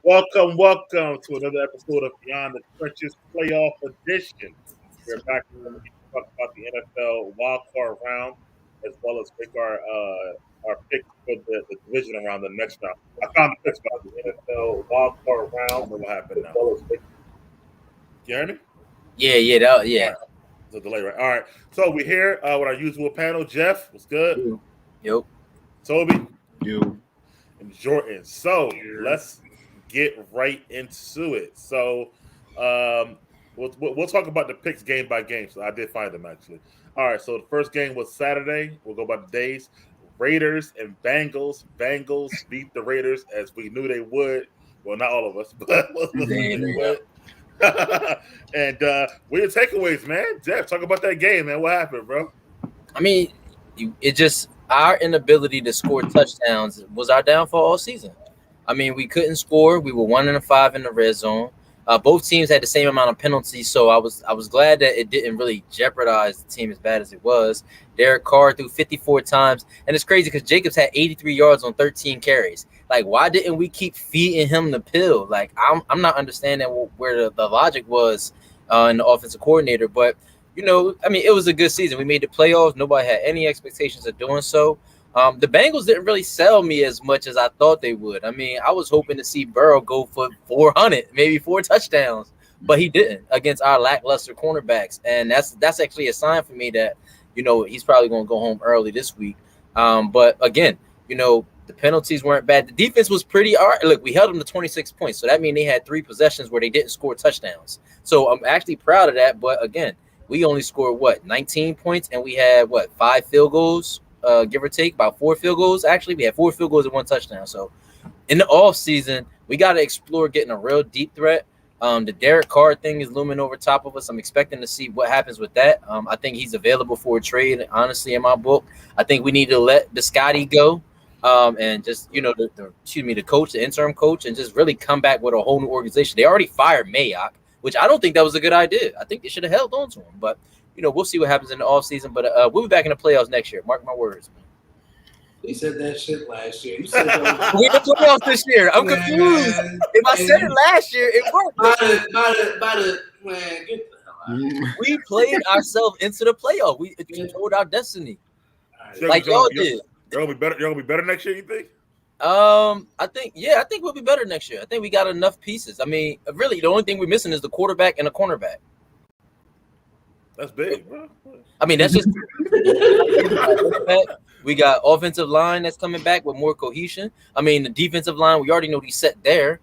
Welcome to another episode of Beyond the Trenches Playoff Edition. We're back to talk about the NFL wildcard round, as well as make our picks for the division round, the next round. I found the picks about the NFL wildcard round. What happened now? You hear me? Yeah. There's a delay, right? All right. So we're here with our usual panel. Jeff, what's good? Yo. Toby? You. And Jordan. So let's get right into it. So we'll talk about the picks game by game. So I did find them actually. All right. So the first game was Saturday. We'll go by the days. Raiders and Bengals. Bengals beat the Raiders as we knew they would. Well, not all of us, but they would. And what are your takeaways, man? Jeff, talk about that game, man. What happened, bro? I mean, it just our inability to score touchdowns was our downfall all season. I mean, we couldn't score. We were 1-5 in the red zone. Both teams had the same amount of penalties, so I was glad that it didn't really jeopardize the team as bad as it was. Derek Carr threw 54 times, and it's crazy because Jacobs had 83 yards on 13 carries. Like, why didn't we keep feeding him the pill? Like, I'm not understanding where the logic was in the offensive coordinator. But, I mean, it was a good season. We made the playoffs. Nobody had any expectations of doing so. The Bengals didn't really sell me as much as I thought they would. I mean, I was hoping to see Burrow go for 400, maybe 4 touchdowns, but he didn't against our lackluster cornerbacks. And that's actually a sign for me that, he's probably going to go home early this week. But again, the penalties weren't bad. The defense was pretty all right. Look, we held them to 26 points. So that means they had 3 possessions where they didn't score touchdowns. So I'm actually proud of that. But again, we only scored 19 points, and we had 5 field goals, give or take, about 4 field goals. Actually, we had 4 field goals and 1 touchdown. So in the off season, we got to explore getting a real deep threat. The Derek Carr thing is looming over top of us. I'm expecting to see what happens with that. I think he's available for a trade, honestly, in my book. I think we need to let Biscotti go. And just, the coach, the interim coach, and just really come back with a whole new organization. They already fired Mayock, which I don't think that was a good idea. I think they should have held on to him. But, we'll see what happens in the offseason. But we'll be back in the playoffs next year. Mark my words, man. He said that shit last year. You said that we in the playoffs this year. I'm confused. If I said it last year, it worked. Get the hell out. We played ourselves into the playoff. We controlled our destiny. Like y'all did. You're gonna be better next year, you think? I think we'll be better next year. I think we got enough pieces. I mean, really, the only thing we're missing is the quarterback and a cornerback. That's big, bro. I mean, that's just we got offensive line that's coming back with more cohesion. I mean, the defensive line, we already know he's set there.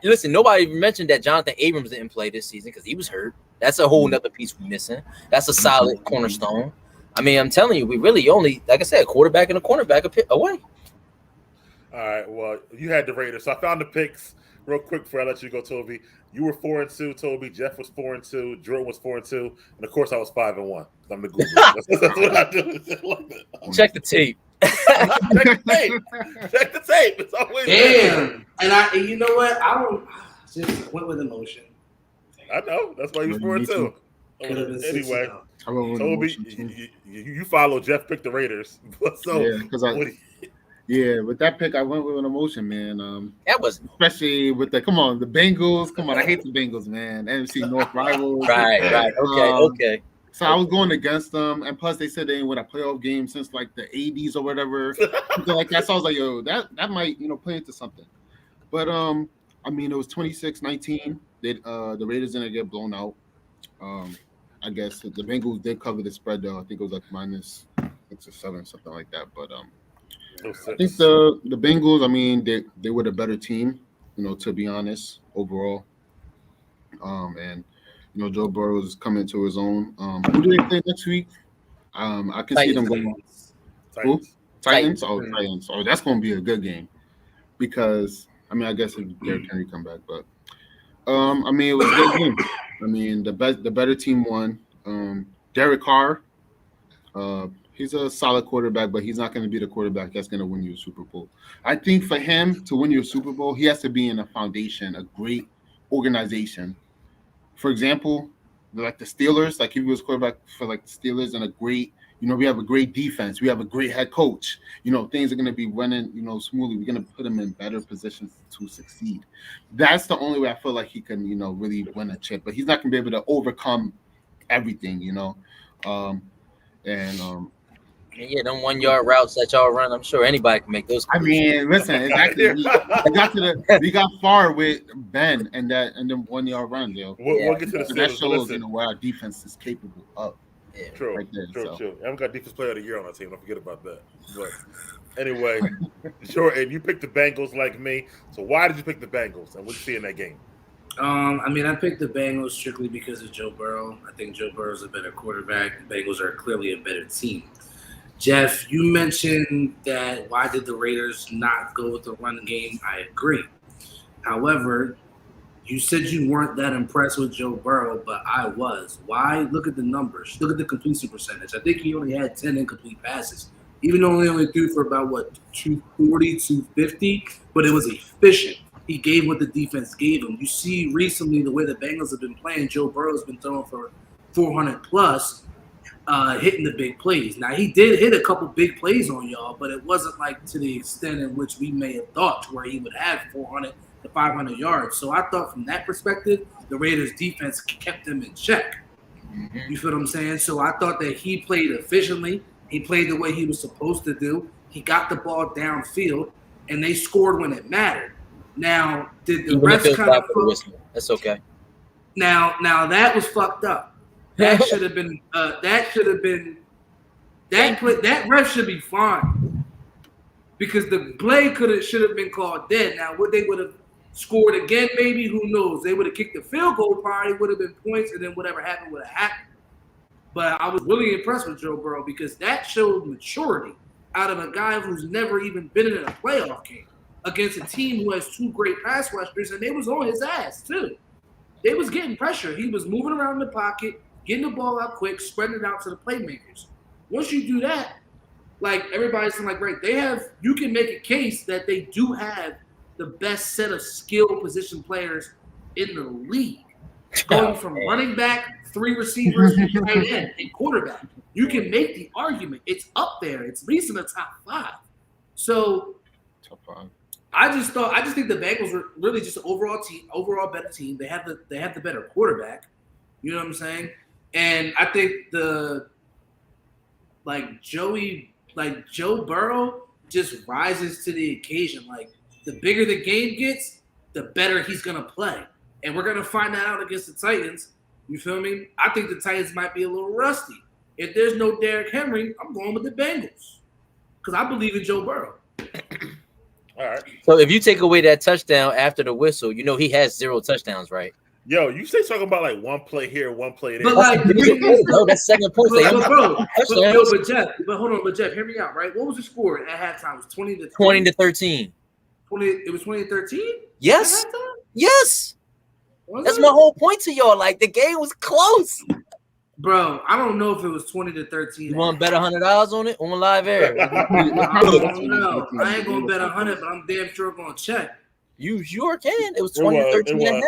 Listen, nobody even mentioned that Jonathan Abrams didn't play this season because he was hurt. That's a whole nother piece we're missing. That's a solid cornerstone. I mean, I'm telling you, we really only, like I said, a quarterback and a cornerback away. All right. Well, you had the Raiders. So I found the picks real quick before I let you go, Toby. You were 4-2, Toby. Jeff was 4-2. Jordan was 4-2. And of course, I was 5-1. I'm the guru. That's what I do. Check the tape. Check the tape. It's always damn. And you know what? I just went with emotion. I know. That's why you were 4-2. Anyway. Toby, you follow Jeff picked the Raiders. So with that pick, I went with an emotion, man. That was especially with the Bengals. Come on, I hate the Bengals, man. NFC North rivals. Right. Okay. So I was going against them, and plus they said they didn't win a playoff game since like the 80s or whatever, something like that. So I was like, yo, that might play into something. But I mean, it was 26-19. The Raiders didn't get blown out. I guess the Bengals did cover the spread though. I think it was like -6 or 7, something like that. But I think the Bengals, I mean, they were the better team, to be honest, overall. And Joe Burrow is coming to his own. Who do they play next week? I can see them going. Titans? Oh, Titans. Oh, that's going to be a good game because I mean, I guess if Derrick Henry come back, but I mean, it was a good game. I mean, the better team won. Derek Carr, he's a solid quarterback, but he's not going to be the quarterback that's going to win you a Super Bowl. I think for him to win you a Super Bowl, he has to be in a foundation, a great organization. For example, like the Steelers, like if he was quarterback for like the Steelers in a great You know, we have a great defense. We have a great head coach. You know, things are going to be running, you know, smoothly. We're going to put him in better positions to succeed. That's the only way I feel like he can, you know, really win a chip. But he's not going to be able to overcome everything, you know. Yeah, them 1 yard routes that y'all run, I'm sure anybody can make those. I mean, listen, exactly. We got far with Ben and then 1 yard run, yo. We'll get to the So that Steelers. shows, you know, what our defense is capable of. Yeah. True, right there, true, so. true. I haven't got defense player of the year on our team. Don't forget about that. But anyway, Jordan, you picked the Bengals like me. So why did you pick the Bengals? And what did you see in that game? I mean, I picked the Bengals strictly because of Joe Burrow. I think Joe Burrow is a better quarterback. The Bengals are clearly a better team. Jeff, you mentioned that why did the Raiders not go with the run game? I agree. However, you said you weren't that impressed with Joe Burrow, but I was. Why? Look at the numbers. Look at the completion percentage. I think he only had 10 incomplete passes, even though he only threw for about, 240, 250, but it was efficient. He gave what the defense gave him. You see recently the way the Bengals have been playing, Joe Burrow's been throwing for 400+, hitting the big plays. Now, he did hit a couple big plays on y'all, but it wasn't like to the extent in which we may have thought to where he would have 400 to 500 yards. So I thought from that perspective, the Raiders defense kept him in check. You feel what I'm saying? So I thought that he played efficiently. He played the way he was supposed to do. He got the ball downfield, and they scored when it mattered. Now, did the refs kind of fuck? That's okay. Now that was fucked up. That should have been. That ref should be fined because the play should have been called dead. Now, what they would have scored again, maybe, who knows? They would have kicked the field goal, probably would have been points, and then whatever happened would have happened. But I was really impressed with Joe Burrow because that showed maturity out of a guy who's never even been in a playoff game against a team who has two great pass rushers, and they was on his ass too. They was getting pressure. He was moving around the pocket, getting the ball out quick, spreading it out to the playmakers. Once you do that, like everybody's saying, like, right, you can make a case that they do have the best set of skill position players in the league. Going from running back, 3 receivers, tight end, and quarterback. You can make the argument. It's up there. It's at least in the top 5. So top 5. I just think the Bengals were really just an overall better team. They have the better quarterback. You know what I'm saying? And I think Joe Burrow just rises to the occasion. Like, the bigger the game gets, the better he's gonna play. And we're gonna find that out against the Titans. You feel me? I think the Titans might be a little rusty. If there's no Derrick Henry, I'm going with the Bengals because I believe in Joe Burrow. All right. So if you take away that touchdown after the whistle, you know he has 0 touchdowns, right? Yo, you say talking about like one play here, one play there. But like, that's second point. But Jeff, hear me out, right? What was the score at halftime? It was 20 to 13. 20. It was 20-13. Yes. Yes. That's my whole point to y'all. Like, the game was close. Bro, I don't know if it was 20 to 13. You want to bet $100 on it on live air? I don't know. I ain't gonna bet 100, but I'm damn sure gonna check. You sure can. It was 20-13 and a half.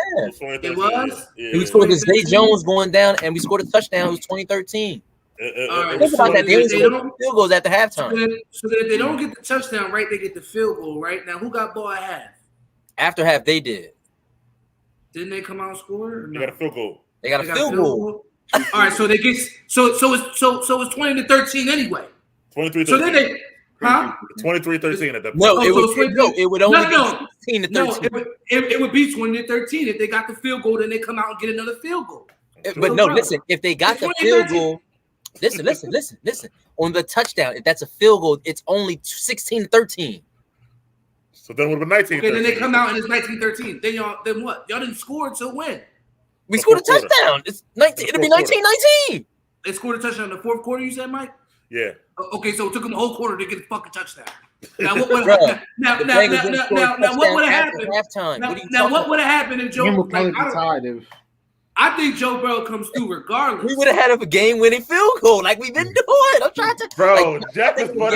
It was? Yeah. We scored this Zay Jones going down, and we scored a touchdown. It was 20-13. Think about that. They was field goals at the halftime. So that if they don't get the touchdown, right, they get the field goal, right? Now, who got ball at half? After half, they did. Didn't they come out and score? They got a field goal. They got a field goal. All right, so they get so it's 20 to 13 anyway. 23-13. So then they 23-13 at that point. No, it would only be 16 to 13. No, it would be 20 to 13 if they got the field goal. Then they come out and get another field goal. But no, listen. If they got the field goal, listen. On the touchdown, if that's a field goal, it's only 16 to 13. So then it would have been 19. Okay, then they come out and it's 19-13. Then what? Y'all didn't score until when? We scored a touchdown. It's 19. It'll be 19-19. They scored a touchdown in the fourth quarter. You said, Mike? Yeah. Okay, so it took them the whole quarter to get a fucking touchdown. Now what would have happened? Now what would have happened if Joe? I think Joe Burrow comes through regardless. We would have had a game-winning field goal like we've been doing. I'm trying to, bro. Jeff is bro.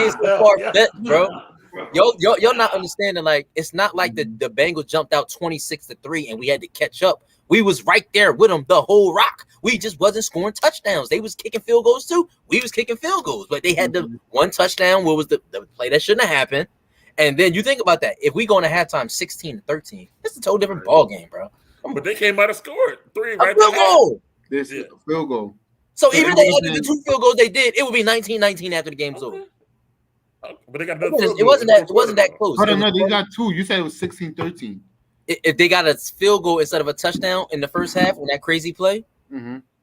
Y'all not understanding. Like, it's not like the Bengals jumped out 26-3 and we had to catch up We was right there with them the whole rock. We just wasn't scoring touchdowns. They was kicking field goals too. We was kicking field goals, but they had the one touchdown. What was the play that shouldn't have happened? And then you think about that. If we go into halftime 16-13, it's a totally different ball game, bro. But they came out and scored 3 right field goal. This is a field goal. So even if they added the 2 field goals they did, it would be 19-19 after the game's over. But they got It wasn't that close. Hold on, no, they got 2. You said it was 16-13. If they got a field goal instead of a touchdown in the first half on that crazy play,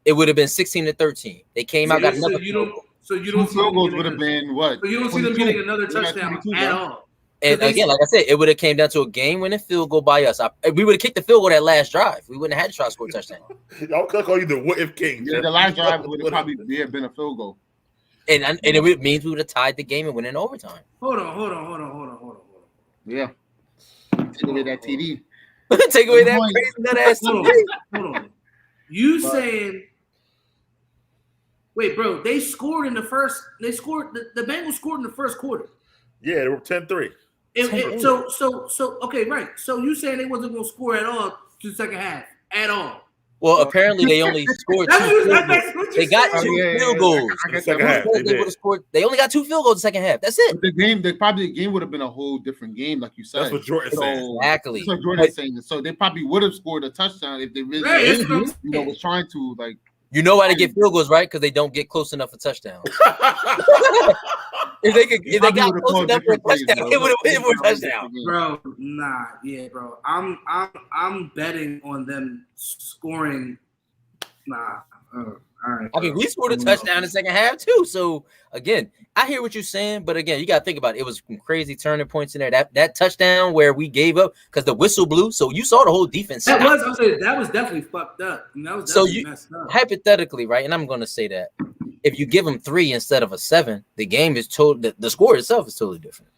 it would have been 16-13. They came out, got another field goal. So you don't see field goals would have been what? So you don't see them getting another touchdown at all. And again, like I said, it would have came down to a game-winning field goal by us. We would have kicked the field goal that last drive. We wouldn't have had to try to score a touchdown. Y'all could call you the what if king. Yeah, the last drive would have probably been a field goal. And it means we would have tied the game and went in overtime. Hold on. Yeah. Take away that TD. Take away that crazy nut ass TD. Hold on. You saying? Wait, bro. They scored in the first. They scored. The Bengals scored in the first quarter. Yeah, they were 10-3. So okay, right. So you saying they wasn't going to score at all to the second half at all? Well, apparently they only scored 2 field goals. They got 2 field goals. They only got 2 field goals in the second half. That's it. The game would have been a whole different game, like you said. That's what Jordan's saying. Exactly. That's what Jordan's saying. So they probably would have scored a touchdown if they really, was trying to like. You know why they get field goals, right? Because they don't get close enough for touchdowns. If they got close enough for a touchdown, it would have been for a touchdown. Bro, bro. I'm betting on them scoring. All right. I mean, we scored a touchdown in the second half too. So again, I hear what you're saying, but again, you got to think about it. It was some crazy turning points in there. That touchdown where we gave up because the whistle blew. So you saw the whole defense. That was definitely fucked up. That was definitely messed up. Hypothetically, right? And I'm going to say that if you give them 3 instead of a 7, the game is the score itself is totally different.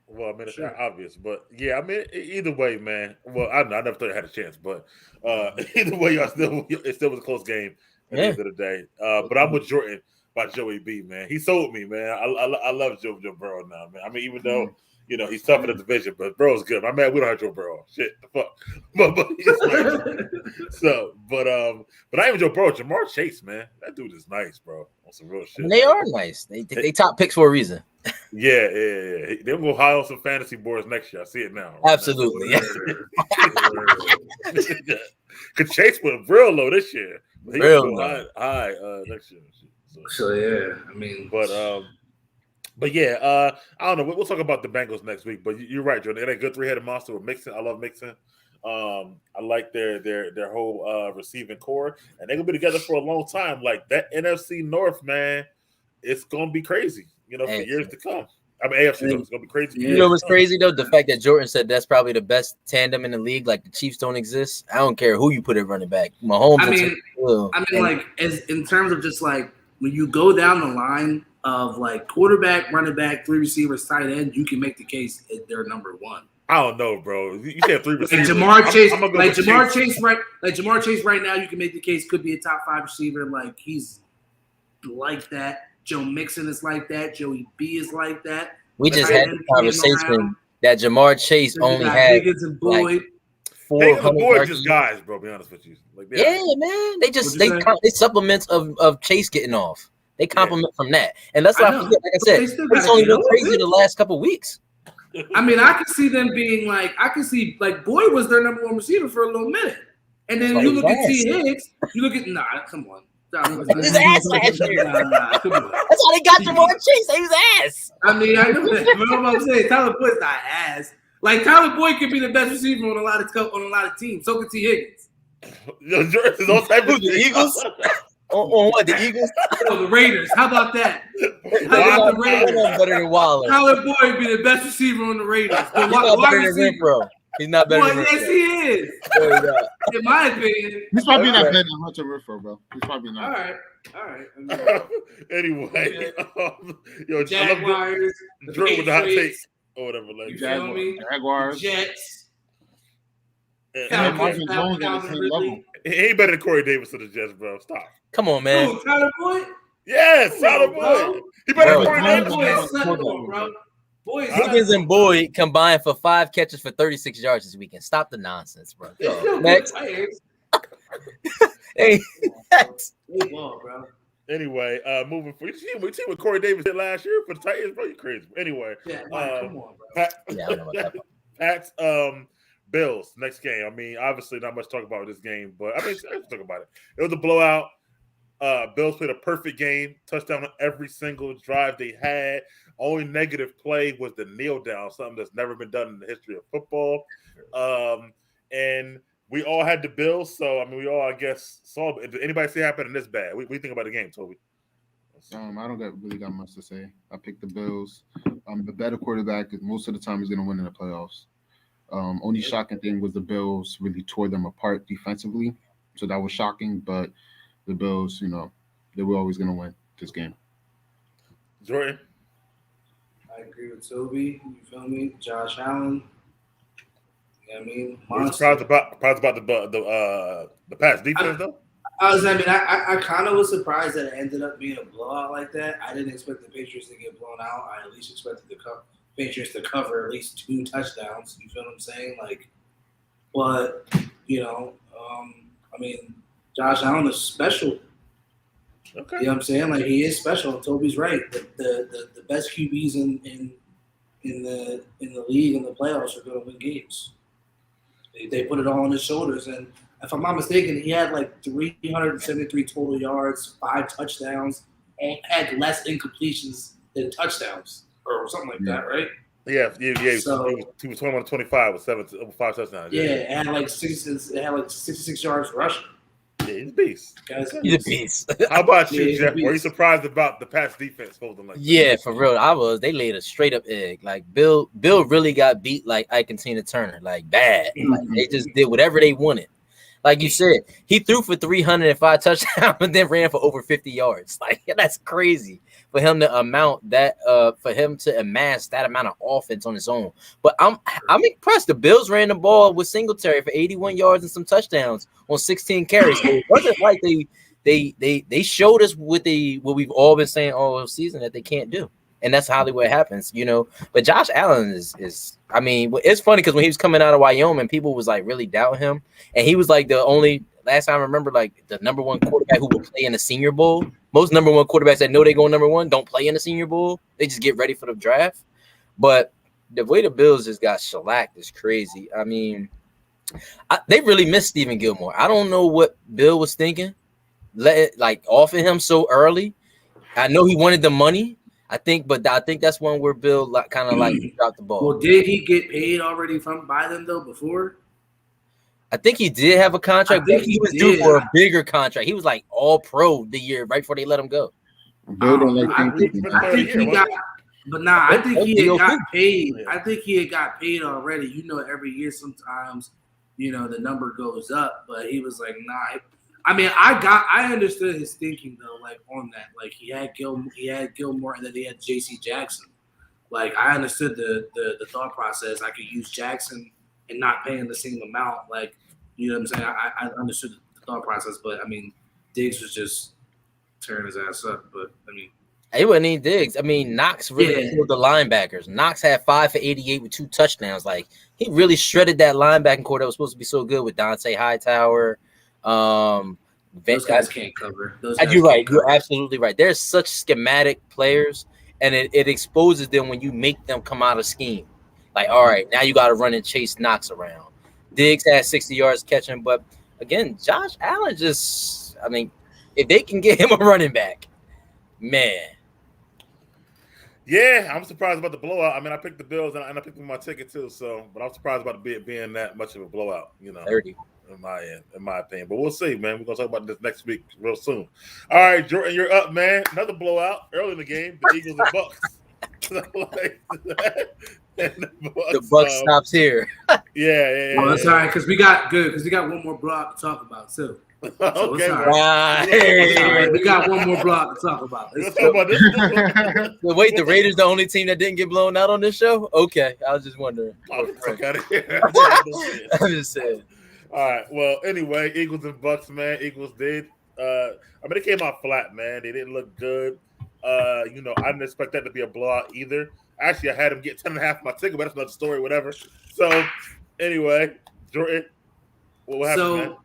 Well, I mean, it's not obvious, but yeah, I mean, either way, man. Well, I never thought I had a chance, but either way, it still was a close game at the end of the day. But I'm with Jordan by Joey B, man. He sold me, man. I love Joe Burrow now, man. I mean, even though he's tough in the division, but Burrow's good. I'm mad we don't have Joe Burrow. Shit, the fuck. But he's like, but I even Joe Burrow, Jamar Chase, man. That dude is nice, bro. On some real shit. And they are nice. They top picks for a reason. Yeah. They'll go high on some fantasy boards next year. I see it now. Right? Absolutely. Cause Chase went real low this year. He real high next year. So yeah, I mean, but yeah, I don't know. We'll talk about the Bengals next week. But you're right, Jordan. They got a good 3-headed monster with Mixon. I love Mixon. I like their whole receiving core, and they're gonna be together for a long time. Like that NFC North, man, it's gonna be crazy. For years to come. I mean, AFC North is gonna be crazy. You know what's crazy though? The fact that Jordan said that's probably the best tandem in the league. Like the Chiefs don't exist. I don't care who you put at running back. Mahomes. I mean, like as in terms of just like when you go down the line of like quarterback, running back, 3 receivers, tight end, you can make the case that they're number 1. I don't know, bro. You said 3 receivers. And Jamar Chase, Jamar Chase right now, you can make the case could be a top 5 receiver. Like he's like that. Joe Mixon is like that. Joey B is like that. We just had a conversation that Jamar Chase only had Higgins and Boyd. Like 400 Boyd just guys, bro. Be honest with you. Like, man. They supplements of Chase getting off. They compliment from that, and that's why I forget. Like I said, it's only been crazy the last couple of weeks. I mean, I can see them being like, Boyd was their number 1 receiver for a little minute, and then you look at T. Higgs, you look at come on. His ass last year. Come on. That's how they got Jamar Chase. He was ass. I mean, I know that. But what I'm saying, Tyler Boyd's not ass. Like Tyler Boyd could be the best receiver on a lot of teams. So could T. Higgins. The Eagles. On what? The Eagles? The Raiders. How about that? How about the Raiders? Better than Waller. Tyler Boyd would be the best receiver on the Raiders. He's not better than Renfro. He's not better than Renfro. Yes, he is. In my opinion. He's probably not better than Hunter Renfro, bro. He's probably not. All right. Anyway, Jaguars. Drew with the hot take or whatever. Like you feel me? Jaguars. Jets. Marvin Jones at the same level. He ain't better than Corey Davis to the Jets, bro. Stop. Come on, man. Tyler Boyd? Yes, Tyler Boyd. He better than Corey Davis. Bro. Boys, Higgins and Boyd combined for 5 catches for 36 yards this weekend. Stop the nonsense, bro. Next. Hey, next. They ball, bro. Anyway, moving forward. You see what Corey Davis did last year for the Titans, bro? You crazy. Anyway, Yeah, Mike, come on, bro. Yeah, I don't know about that. Pats, Bills, next game. I mean, obviously not much to talk about this game, but I mean, let's talk about it. It was a blowout. Bills played a perfect game, touchdown on every single drive they had. Only negative play was the kneel down, something that's never been done in the history of football. And we all had the Bills, so I mean, we all, I guess, saw. Did anybody see it happen this bad? What do you think about the game, Toby? I don't really got much to say. I picked the Bills. The better quarterback, most of the time, is going to win in the playoffs. Only shocking thing was the Bills really tore them apart defensively, so that was shocking. But the Bills, they were always going to win this game. Jordan? I agree with Toby. You feel me? Josh Allen. You know what I mean? Surprised about the Pats defense, though? I kind of was surprised that it ended up being a blowout like that. I didn't expect the Patriots to get blown out. I at least expected the Patriots to cover at least 2 touchdowns. You feel what I'm saying? But I mean, Josh Allen is special. Okay. You know what I'm saying? He is special. Toby's right. The best QBs in the league in the playoffs are going to win games. They put it all on his shoulders, and if I'm not mistaken, he had 373 total yards, 5 touchdowns, and had less incompletions than touchdowns, or something like that, right? Yeah. So, he was 21-25 with 5 touchdowns. Yeah, it had 66 yards rushing. Yeah, he's a beast. He's a beast. How about you, Jeff? Were you surprised about the Pats defense holding like that? Yeah, for real. I was. They laid a straight up egg. Bill really got beat like Ike and Tina Turner, bad. They just did whatever they wanted. Like you said, he threw for 305 touchdowns and then ran for over 50 yards. That's crazy for him to amass that amount of offense on his own. But I'm impressed. The Bills ran the ball with Singletary for 81 yards and some touchdowns on 16 carries. So it wasn't like they showed us what we've all been saying all season that they can't do. And that's Hollywood happens, But Josh Allen is I mean, it's funny because when he was coming out of Wyoming, people was really doubting him. And he was the only, last time I remember, the number 1 quarterback who would play in the Senior Bowl. Most number 1 quarterbacks that know they go number 1 don't play in the Senior Bowl. They just get ready for the draft. But the way the Bills just got shellacked is crazy. I mean, they really missed Stephen Gilmore. I don't know what Bill was thinking. Offer him so early. I know he wanted the money. I think that's one where Bill kind of dropped the ball. Well, did he get paid already by them though before? I think he did have a contract. But he was due for a bigger contract. He was all pro the year right before they let him go. Bill don't I think he got paid. I think he had got paid already. Every year sometimes, the number goes up, but he was nah. I mean, I understood his thinking though, on that. He had Gilmore, and then he had J.C. Jackson. I understood the thought process. I could use Jackson and not pay him the same amount. You know what I'm saying? I understood the thought process, but I mean, Diggs was just tearing his ass up. But I mean, it wasn't even Diggs. I mean, Knox really killed the linebackers. Knox had 5 for 88 with 2 touchdowns. He really shredded that linebacking core that was supposed to be so good with Dante Hightower. Those guys can't cover. You're right. You're absolutely right. They're such schematic players, and it exposes them when you make them come out of scheme. All right, now you got to run and chase Knox around. Diggs had 60 yards catching, but again, Josh Allen if they can get him a running back, man. Yeah, I'm surprised about the blowout. I mean, I picked the Bills and I picked my ticket too. So, but I'm surprised about it being that much of a blowout. 30. In my opinion. But we'll see, man. We're gonna talk about this next week real soon. All right, Jordan, you're up, man. Another blowout early in the game. The Eagles and Bucks. The Bucks stops here. Yeah. Oh, that's all right because we got one more block to talk about too. So okay, right. We got one more block to talk about. Let's talk about this. Wait, the Raiders the only team that didn't get blown out on this show? Okay, I was just wondering. Fuck out of here. I'm just saying. All right. Well, anyway, Eagles and Bucks, man. Eagles did. They came out flat, man. They didn't look good. I didn't expect that to be a blowout either. Actually, I had him get 10.5 of my ticket, but that's another story, whatever. So, anyway, Jordan, what happened, man?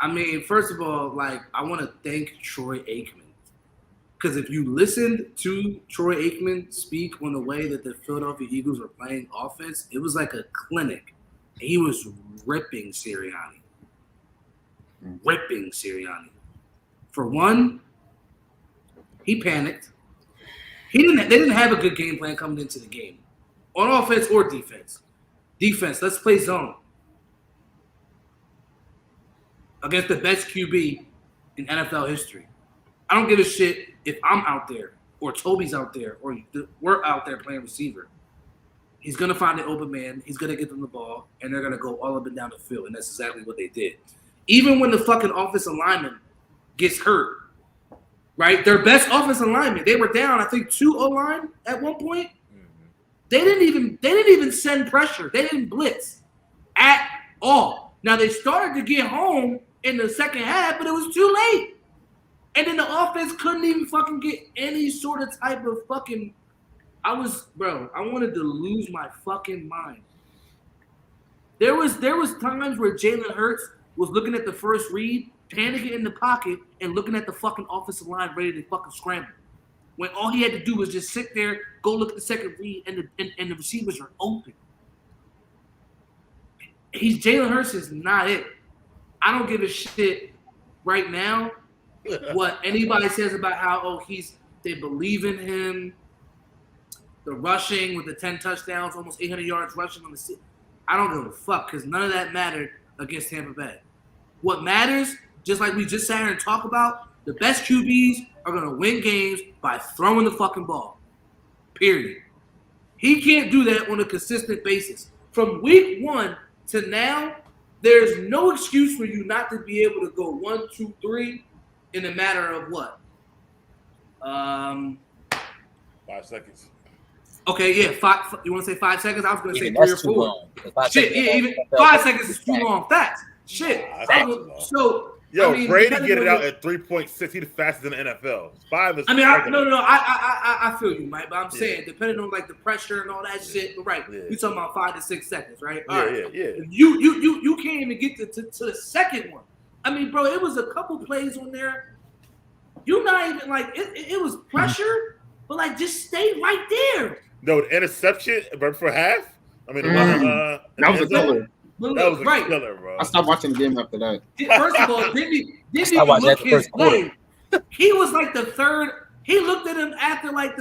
I mean, first of all, like, I want to thank Troy Aikman. Because if you listened to Troy Aikman speak on the way that the Philadelphia Eagles were playing offense, it was like a clinic. He was ripping Sirianni. Ripping Sirianni. For one, he panicked. They didn't have a good game plan coming into the game. On offense or defense. Defense, let's play zone. Against the best QB in NFL history. I don't give a shit if I'm out there or Toby's out there or we're out there playing receiver. He's going to find an open man. He's going to get them the ball, and they're going to go all up and down the field, and that's exactly what they did. Even when the fucking offensive lineman gets hurt, right? Their best offensive lineman, they were down, I think, 2 O-line at one point. Mm-hmm. They didn't even send pressure. They didn't blitz at all. Now, they started to get home in the second half, but it was too late. And then the offense couldn't even fucking get any sort of type of fucking – I wanted to lose my fucking mind. There was times where Jalen Hurts was looking at the first read, panicking in the pocket, and looking at the fucking offensive line ready to fucking scramble. When all he had to do was just sit there, go look at the second read, and the receivers are open. Jalen Hurts is not it. I don't give a shit right now what anybody says about how they believe in him. The rushing with the 10 touchdowns, almost 800 yards rushing on the season. I don't give a fuck because none of that mattered against Tampa Bay. What matters, just like we just sat here and talked about, the best QBs are going to win games by throwing the fucking ball. Period. He can't do that on a consistent basis. From week 1 to now, there's no excuse for you not to be able to go 1, 2, 3 in a matter of what? 5 seconds. Okay, yeah, 5. You want to say 5 seconds? I was going to say 3 or 4. Shit, yeah, even 5 seconds is too long. Facts. Shit. Brady get it out at 3.6. He's faster than the NFL. 5 is. I feel you, Mike. But I'm saying, depending on like the pressure and all that shit. Right. Yeah. You're talking about 5 to 6 seconds, right? Yeah. You can't even get to the second one. I mean, bro, it was a couple plays on there. You're not even like it was pressure, but like just stay right there. No, the interception for half. I mean, that was a killer. That was a killer, bro. I stopped watching the game after that. First of all, didn't even look his play. He was like the third. He looked at him after like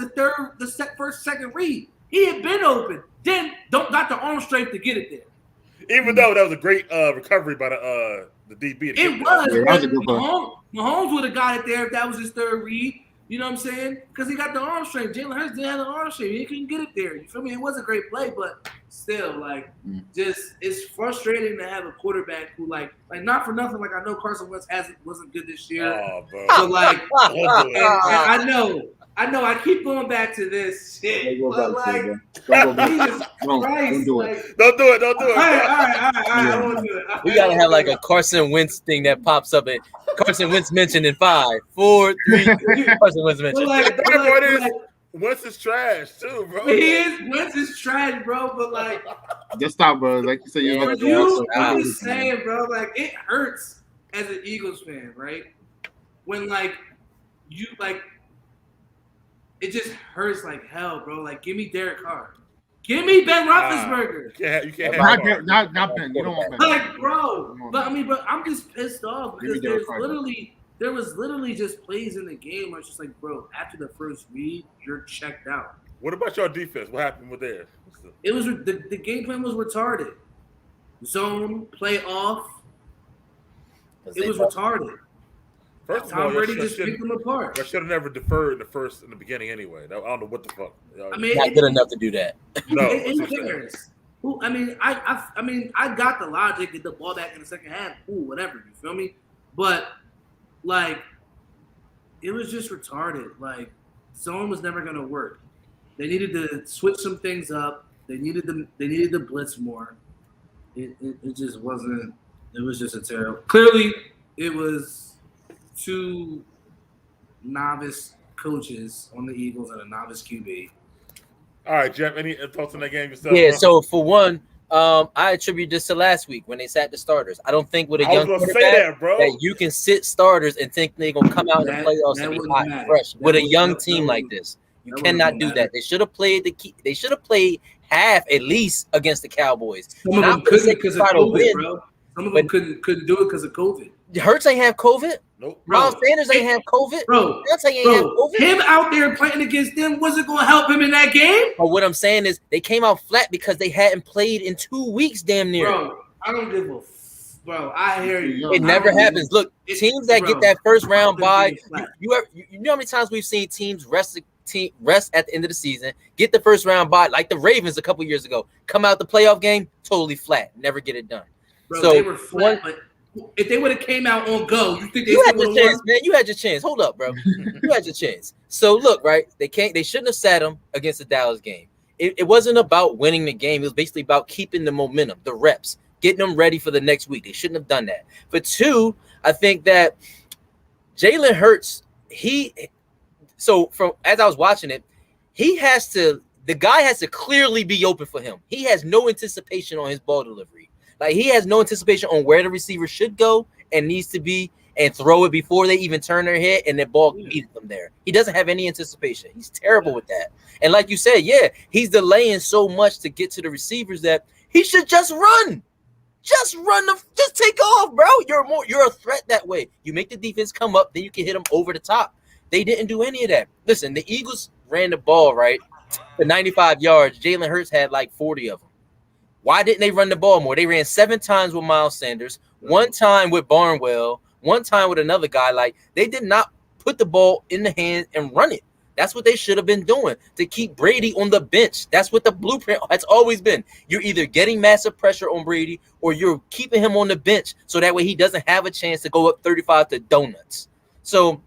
first, second read. He had been open. Then got the arm strength to get it there. Even though that was a great recovery by the DB. It was. Yeah, that was a good one. Mahomes would have got it there if that was his third read. You know what I'm saying? Because he got the arm strength. Jalen Hurts didn't have the arm strength. He couldn't get it there. You feel me? It was a great play, but still, like, just it's frustrating to have a quarterback who, like not for nothing. Like I know Carson Wentz wasn't good this year. Oh, bro. So like, and I know. I keep going back to this shit. But like, Jesus Christ, don't do it. Don't do it. All right. I won't do it. We gotta have like a Carson Wentz thing that pops up. And Carson Wentz mentioned in 5, 4, 3. Carson Wentz mentioned. Wentz is trash too, bro. Wentz is trash, bro. But like, just stop, bro. Like you said, I'm just saying, bro. Like it hurts as an Eagles fan, right? When like you like. It just hurts like hell, bro. Like, give me Derek Carr. Give me Ben Roethlisberger. You can't have not Ben. You don't want Ben. Like, bro. But I mean, but I'm just pissed off because there was literally just plays in the game where it's just like, bro, after the first read, you're checked out. What about your defense? What happened with theirs? It was the game plan was retarded. Zone, play off. It was retarded. First of all, Tom Brady just picked them apart. I should have never deferred in the beginning anyway. I don't know what the fuck. I mean, not good enough to do that. No, who cares? I got the logic. Get the ball back in the second half. Cool, whatever. You feel me? But like, it was just retarded. Like, zone was never gonna work. They needed to switch some things up. They needed to blitz more. It just wasn't. It was just a terrible. Clearly, it was 2 novice coaches on the Eagles and a novice QB. All right, Jeff, any thoughts on that game yourself? Yeah, bro? so for one, I attribute this to last week when they sat the starters. I don't think with a I was young gonna say quarterback that, bro. that you can sit starters and think they're gonna come out in the That- playoffs that and be wouldn't hot and matter. fresh That with a wouldn't- young that team like wouldn't- this. You that wouldn't cannot do matter. that. They should have played They should have played half at least against the Cowboys. Some of Not them for the couldn't sake because of of trying to COVID, win. bro. Some of But- them couldn't do it because of COVID. Hurts ain't have COVID. Nope. Miles Sanders ain't have COVID. Bro, Dante ain't have COVID. him out there playing against them wasn't going to help him in that game. But what I'm saying is they came out flat because they hadn't played in 2 weeks, damn near. Bro, I don't give a bro. I hear you. It never happens. Look, teams that get that first round bye, you know how many times we've seen teams rest at the end of the season, get the first round bye, like the Ravens a couple years ago, come out the playoff game totally flat, never get it done. Bro, So they were flat, but if they would have came out on go, you think they you had still your would have chance, won? man. You had your chance. Hold up, bro. You had your chance. So look, right? They shouldn't have sat them against the Dallas game. It wasn't about winning the game. It was basically about keeping the momentum, the reps, getting them ready for the next week. They shouldn't have done that. For two, I think that Jalen Hurts, as I was watching it, the guy has to clearly be open for him. He has no anticipation on his ball delivery. Like he has no anticipation on where the receiver should go and needs to be and throw it before they even turn their head and the ball meets them there. He doesn't have any anticipation. He's terrible with that. And like you said, yeah, he's delaying so much to get to the receivers that he should just run. Just take off, bro. You're a threat that way. You make the defense come up, then you can hit them over the top. They didn't do any of that. Listen, the Eagles ran the ball, right, for 95 yards. Jalen Hurts had like 40 of them. Why didn't they run the ball more? They ran 7 times with Miles Sanders, 1 time with Barnwell, 1 time with another guy. Like, they did not put the ball in the hand and run it. That's what they should have been doing to keep Brady on the bench. That's what the blueprint has always been. You're either getting massive pressure on Brady or you're keeping him on the bench so that way he doesn't have a chance to go up 35 to donuts. So,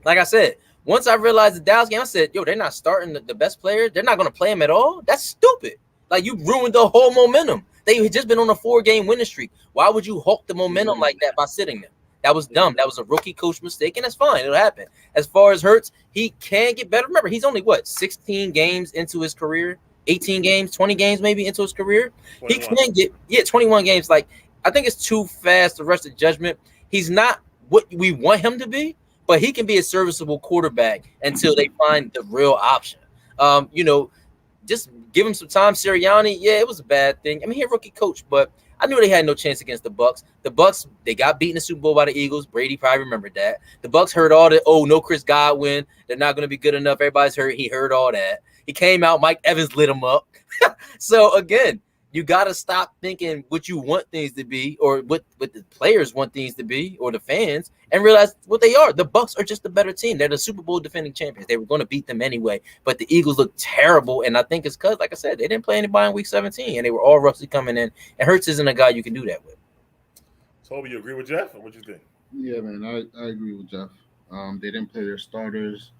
like I said, once I realized the Dallas game, I said, yo, they're not starting the best player. They're not going to play him at all. That's stupid. Like, you ruined the whole momentum. They had just been on a 4-game winning streak. Why would you halt the momentum like that by sitting them? That was dumb. That was a rookie coach mistake, and that's fine. It'll happen. As far as Hurts, he can get better. Remember, he's only, 16 games into his career? 18 games, 20 games maybe into his career? 21. He can get, 21 games. Like, I think it's too fast to rush the judgment. He's not what we want him to be, but he can be a serviceable quarterback until they find the real option. Just give him some time. Sirianni, yeah, it was a bad thing. I mean, he's a rookie coach, but I knew they had no chance against the Bucs. The Bucs, they got beat in the Super Bowl by the Eagles. Brady probably remembered that. The Bucs heard all that. Oh, no Chris Godwin. They're not going to be good enough. Everybody's hurt. He heard all that. He came out. Mike Evans lit him up. So, again, you got to stop thinking what you want things to be or what the players want things to be or the fans and realize what they are. The Bucs are just a better team. They're the Super Bowl defending champions. They were going to beat them anyway, but the Eagles look terrible, and I think it's because, like I said, they didn't play anybody in Week 17, and they were all roughly coming in, and Hurts isn't a guy you can do that with. Toby, you agree with Jeff, or what you think? Yeah, man, I agree with Jeff. They didn't play their starters.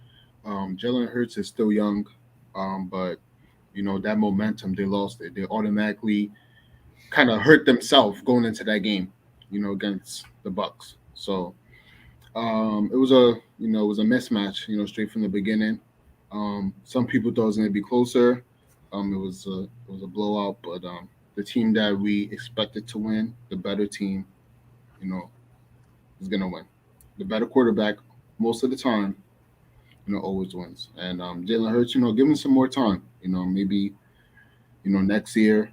Jalen Hurts is still young, but that momentum, they lost it. They automatically kind of hurt themselves going into that game, against the Bucs. So it was a mismatch, straight from the beginning. Some people thought it was going to be closer. It was a blowout, but the team that we expected to win, the better team, is going to win. The better quarterback most of the time, always wins. And Jalen Hurts, give him some more time. Maybe, next year.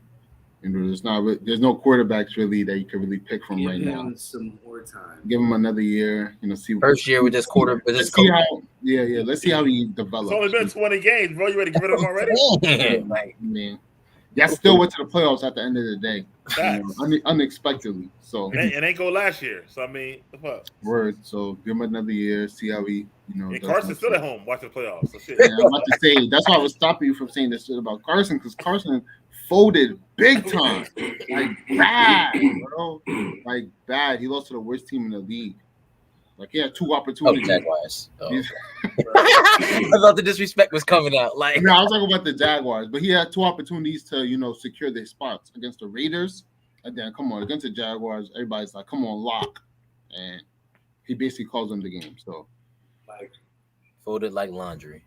There's no quarterbacks really that you can really pick from right now. Give him some more time. Give him another year. See first year with this quarter. Let's see how. Yeah. Let's see how he develops. It's only been 20 games, bro. You ready to get rid of him already? Like, man, y'all still went to the playoffs at the end of the day, unexpectedly. So it ain't go last year. So I mean, the fuck. Word. So give him another year. See how he. And Carson's still at home watching the playoffs. So shit. Yeah, I'm about to say that's why I was stopping you from saying this shit about Carson, because Carson folded big time, like bad, bro, like bad. He lost to the worst team in the league. Like he had 2 opportunities. Jaguars. I thought the disrespect was coming out. Like, no, I was talking about the Jaguars, but he had 2 opportunities to secure their spots against the Raiders, and then come on against the Jaguars. Everybody's like, come on, lock, and he basically calls them the game. So. Like, Folded like laundry.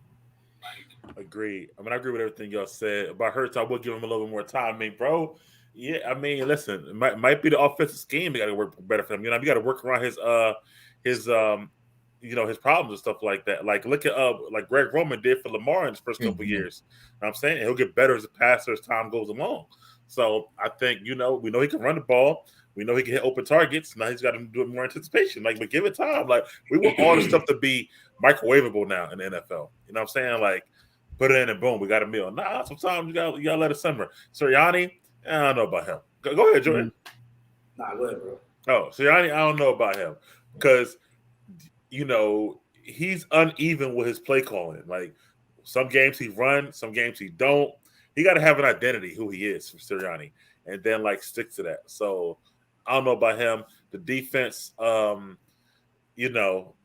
Agreed. I mean, I agree with everything y'all said about Hurts. I would give him a little bit more time. I mean, bro. Yeah, I mean, listen, it might be the offensive scheme. They got to work better for him. You got to work around his his problems and stuff like that. Like look at like Greg Roman did for Lamar in his first couple years. You know what I'm saying? And he'll get better as a passer as time goes along. So I think we know he can run the ball. We know he can hit open targets. Now he's got to do it more anticipation. Like, but give it time. Like we want all this stuff to be microwavable now in the NFL. You know what I'm saying? Like put it in and boom, we got a meal. Nah, sometimes you gotta let it simmer. Sirianni, I don't know about him. Go ahead, Jordan. Nah, go ahead, bro. Oh, Sirianni, I don't know about him because he's uneven with his play calling. Like some games he runs, some games he don't. He got to have an identity who he is for Sirianni, and then like stick to that. So I don't know about him. The defense,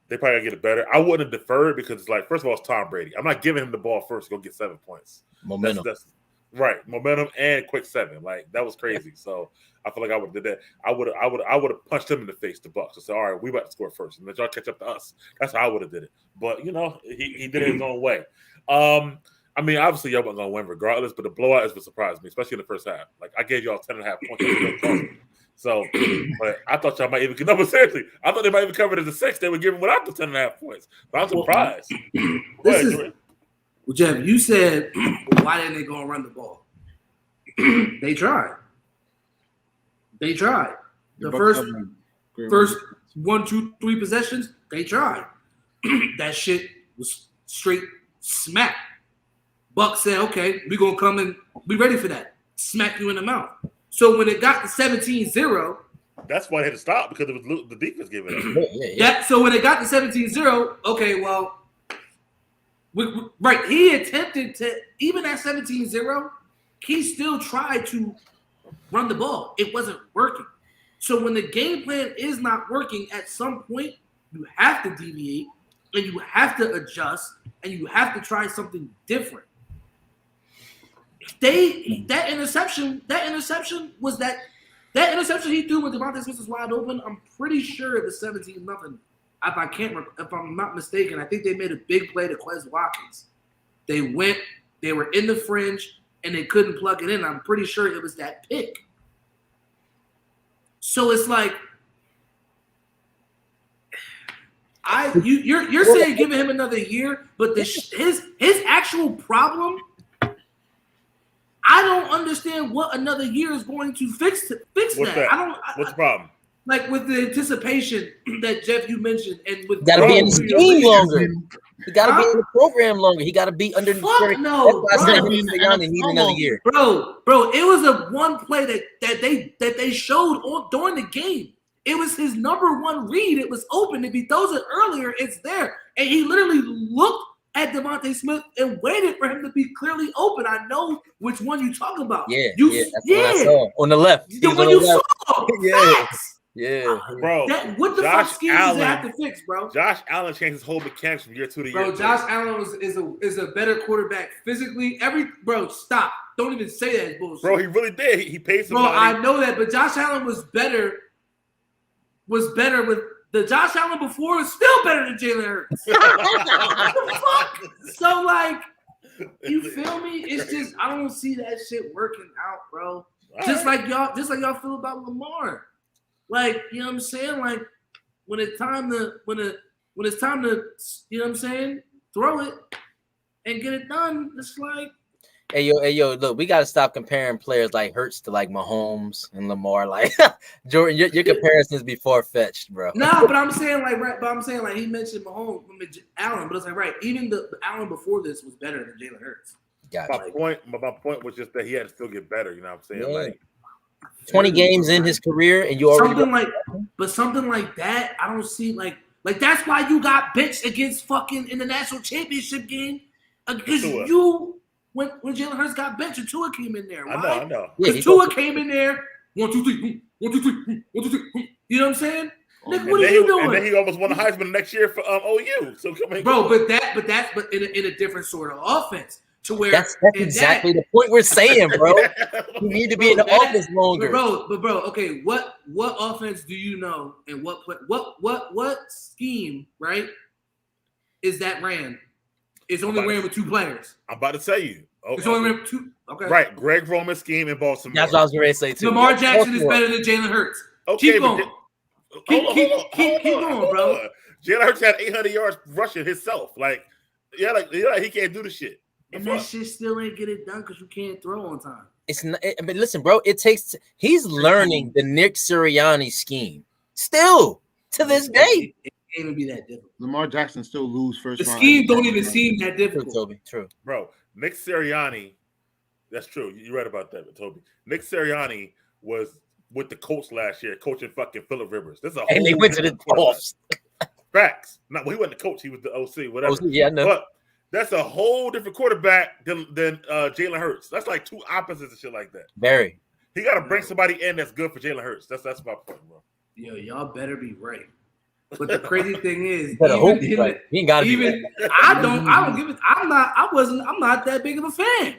they probably gotta get it better. I wouldn't have deferred because it's like, first of all, it's Tom Brady. I'm not giving him the ball first to go get 7 points. Momentum. That's right. Momentum and quick 7. Like that was crazy. So I feel like I would have did that. I would have punched him in the face, the Bucs. I said, all right, we about to score first, and let y'all catch up to us. That's how I would have did it. But he did it his own way. I mean, obviously y'all weren't gonna win regardless, but the blowout is what surprised me, especially in the first half. Like I gave y'all 10.5 points. So, but I thought y'all might even get. No, but seriously, I thought they might even cover it as a 6. They were giving without the 10.5 points. But I'm surprised. Well, Jeff, you said why didn't they go and run the ball? They tried. The first 1, 2, 3 possessions, they tried. That shit was straight smack. Buck said, okay, we're going to come and be ready for that. Smack you in the mouth. So when it got to 17-0. That's why they had to stop because it was the defense giving it. Yeah. So when it got to 17-0, okay, well, right. He attempted to, even at 17-0, he still tried to run the ball. It wasn't working. So when the game plan is not working, at some point, you have to deviate and you have to adjust and you have to try something different. That interception he threw when Devontae Smith was wide open. I'm pretty sure it was 17-0. If I'm not mistaken, I think they made a big play to Quez Watkins. They were in the fringe and they couldn't plug it in. I'm pretty sure it was that pick. So it's like you're saying giving him another year, but his actual problem. I don't understand what another year is going to fix that. What's the problem? Like with the anticipation that Jeff you mentioned, and with got to be in the scheme longer. He got to be in the program longer. He got to be under. Fuck no, that's why I said he need another year, bro. It was a one play that they showed during the game. It was his number one read. It was open. If he throws it earlier, it's there, and he literally looked at Devontae Smith and waited for him to be clearly open. I know which one you talk about. That's what I saw on the left. The one you saw. Yeah, bro. What the fuck scheme does that have to fix, bro? Josh Allen changed his whole mechanics from year 2 to year 3. Bro, Josh Allen is a better quarterback physically. Bro, stop. Don't even say that bullshit. Bro, he really did. He paid somebody. Bro, I know that, but Josh Allen was better with the Josh Allen before is still better than Jalen Hurts. What the fuck? So, like, you feel me? It's just I don't see that shit working out, bro. Just like y'all feel about Lamar. Like, you know what I'm saying? Like, when it's time to, you know what I'm saying, throw it and get it done, it's like. Hey yo, look, we gotta stop comparing players like Hurts to like Mahomes and Lamar. Like Jordan, your comparisons be far-fetched, bro. No, but I'm saying like he mentioned Mahomes, Allen, but it's like right, even the Allen before this was better than Jalen Hurts. Gotcha. My point was just that he had to still get better. You know what I'm saying? Yeah. Like 20 games in his career, and you already something like that. I don't see like that's why you got benched against fucking in the national championship game because you. When Jalen Hurts got benched, and Tua came in there. Why? I know. Because Tua came in there, 1, 2, 3, 1, 2, 3, 1, 2, 3. You know what I'm saying? Nigga, what are you doing? And then he almost won the Heisman next year for OU. So come on, bro. But in a different sort of offense, to where that's exactly the point we're saying, bro. You need to be in the offense longer, bro. Okay, what offense do you know, and what scheme right is that ran It's only ran with 2 players. I'm about to tell you. It's only ran with 2. Okay. Right. Greg Roman's scheme in Baltimore. That's what I was going to say too. Lamar Jackson is better than Jalen Hurts. Okay, Keep going. Keep going, bro. Jalen Hurts had 800 yards rushing himself. Like he can't do the shit. And that shit still ain't get it done because you can't throw on time. It's not. But listen, bro. It takes. He's learning the Nick Sirianni scheme still to this day. It can't even be that difficult. Lamar Jackson still lose first The round. scheme don't even seem that difficult. Toby. True. Bro, Nick Sirianni. That's true. You're right about that, Toby. Nick Sirianni was with the Colts last year, coaching fucking Phillip Rivers. This is a And they went to the playoffs. Facts. No, he wasn't the coach. He was the OC, whatever. OC, yeah, I know. But that's a whole different quarterback than Jalen Hurts. That's like two opposites and shit like that. Very. He got to bring somebody in that's good for Jalen Hurts. That's my point, bro. Yo, y'all better be right. But the crazy thing is, right. He ain't got to be right. I don't give it. I'm not that big of a fan.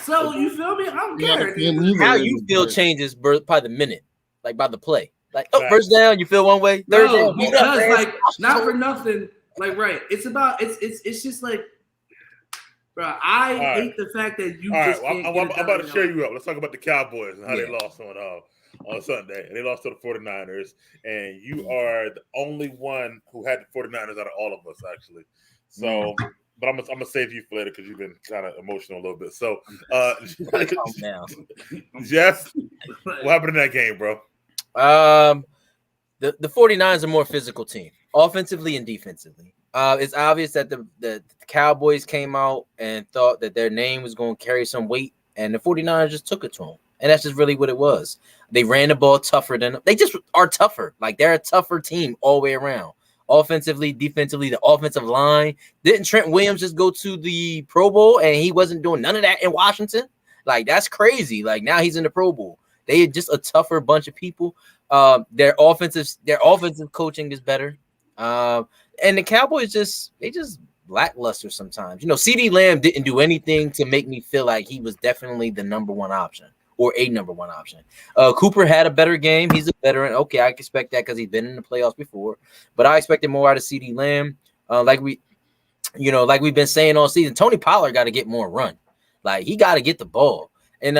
So you feel me? I'm scared. How you feel changes by the minute, like by the play. Like first down, you feel one way. Third down, because like not for nothing. Like it's about it's just like, bro. I hate the fact that you just can't. I'm about to cheer you up. Let's talk about the Cowboys and how they lost on Sunday. And they lost to the 49ers. And you are the only one who had the 49ers out of all of us, actually. So, but I'm gonna save you for later because you've been kind of emotional a little bit. So, Jeff, what happened in that game, bro? The 49ers are a more physical team, offensively and defensively. It's obvious that the Cowboys came out and thought that their name was going to carry some weight, and the 49ers just took it to them. And that's just really what it was. They ran the ball tougher than them. They just are tougher. Like, they're a tougher team all the way around. Offensively, defensively, the offensive line. Didn't Trent Williams just go to the Pro Bowl and he wasn't doing none of that in Washington? Like, that's crazy. Like, now he's in the Pro Bowl. They are just a tougher bunch of people. Their offensive coaching is better. And the Cowboys just lackluster sometimes. You know, CeeDee Lamb didn't do anything to make me feel like he was definitely the number one option or a number one option. Cooper had a better game. He's a veteran. Okay, I expect that because he's been in the playoffs before. But I expected more out of CeeDee Lamb. Like we've been saying all season, Tony Pollard got to get more run. Like, he got to get the ball. And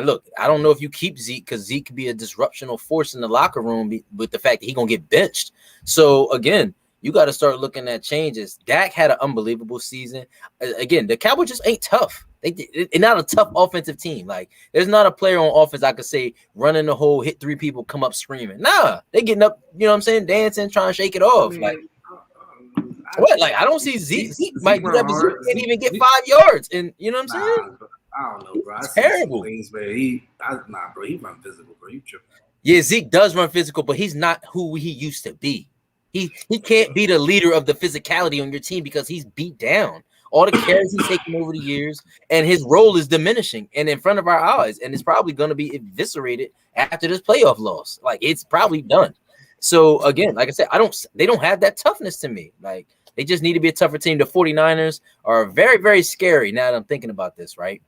look, I don't know if you keep Zeke because Zeke could be a disruptional force in the locker room with the fact that he's going to get benched. So, again, you got to start looking at changes. Dak had an unbelievable season. Again, the Cowboys just ain't tough. They're not a tough offensive team. Like, there's not a player on offense I could say running the hole, hit 3 people, come up screaming. Nah, they getting up, you know what I'm saying, dancing, trying to shake it off. Like, what? Like, I don't see Zeke. Zeke might do that, but Zeke can't even get 5 yards. And you know what I'm saying? I don't know, bro. It's terrible. Things, but he run physical, bro. You tripping? Yeah, Zeke does run physical, but he's not who he used to be. He can't be the leader of the physicality on your team because he's beat down. All the carries he's taken over the years, and his role is diminishing and in front of our eyes, and it's probably going to be eviscerated after this playoff loss. Like, it's probably done. So again, like I said, they don't have that toughness to me. Like, they just need to be a tougher team. The 49ers are very, very scary now that I'm thinking about this, right?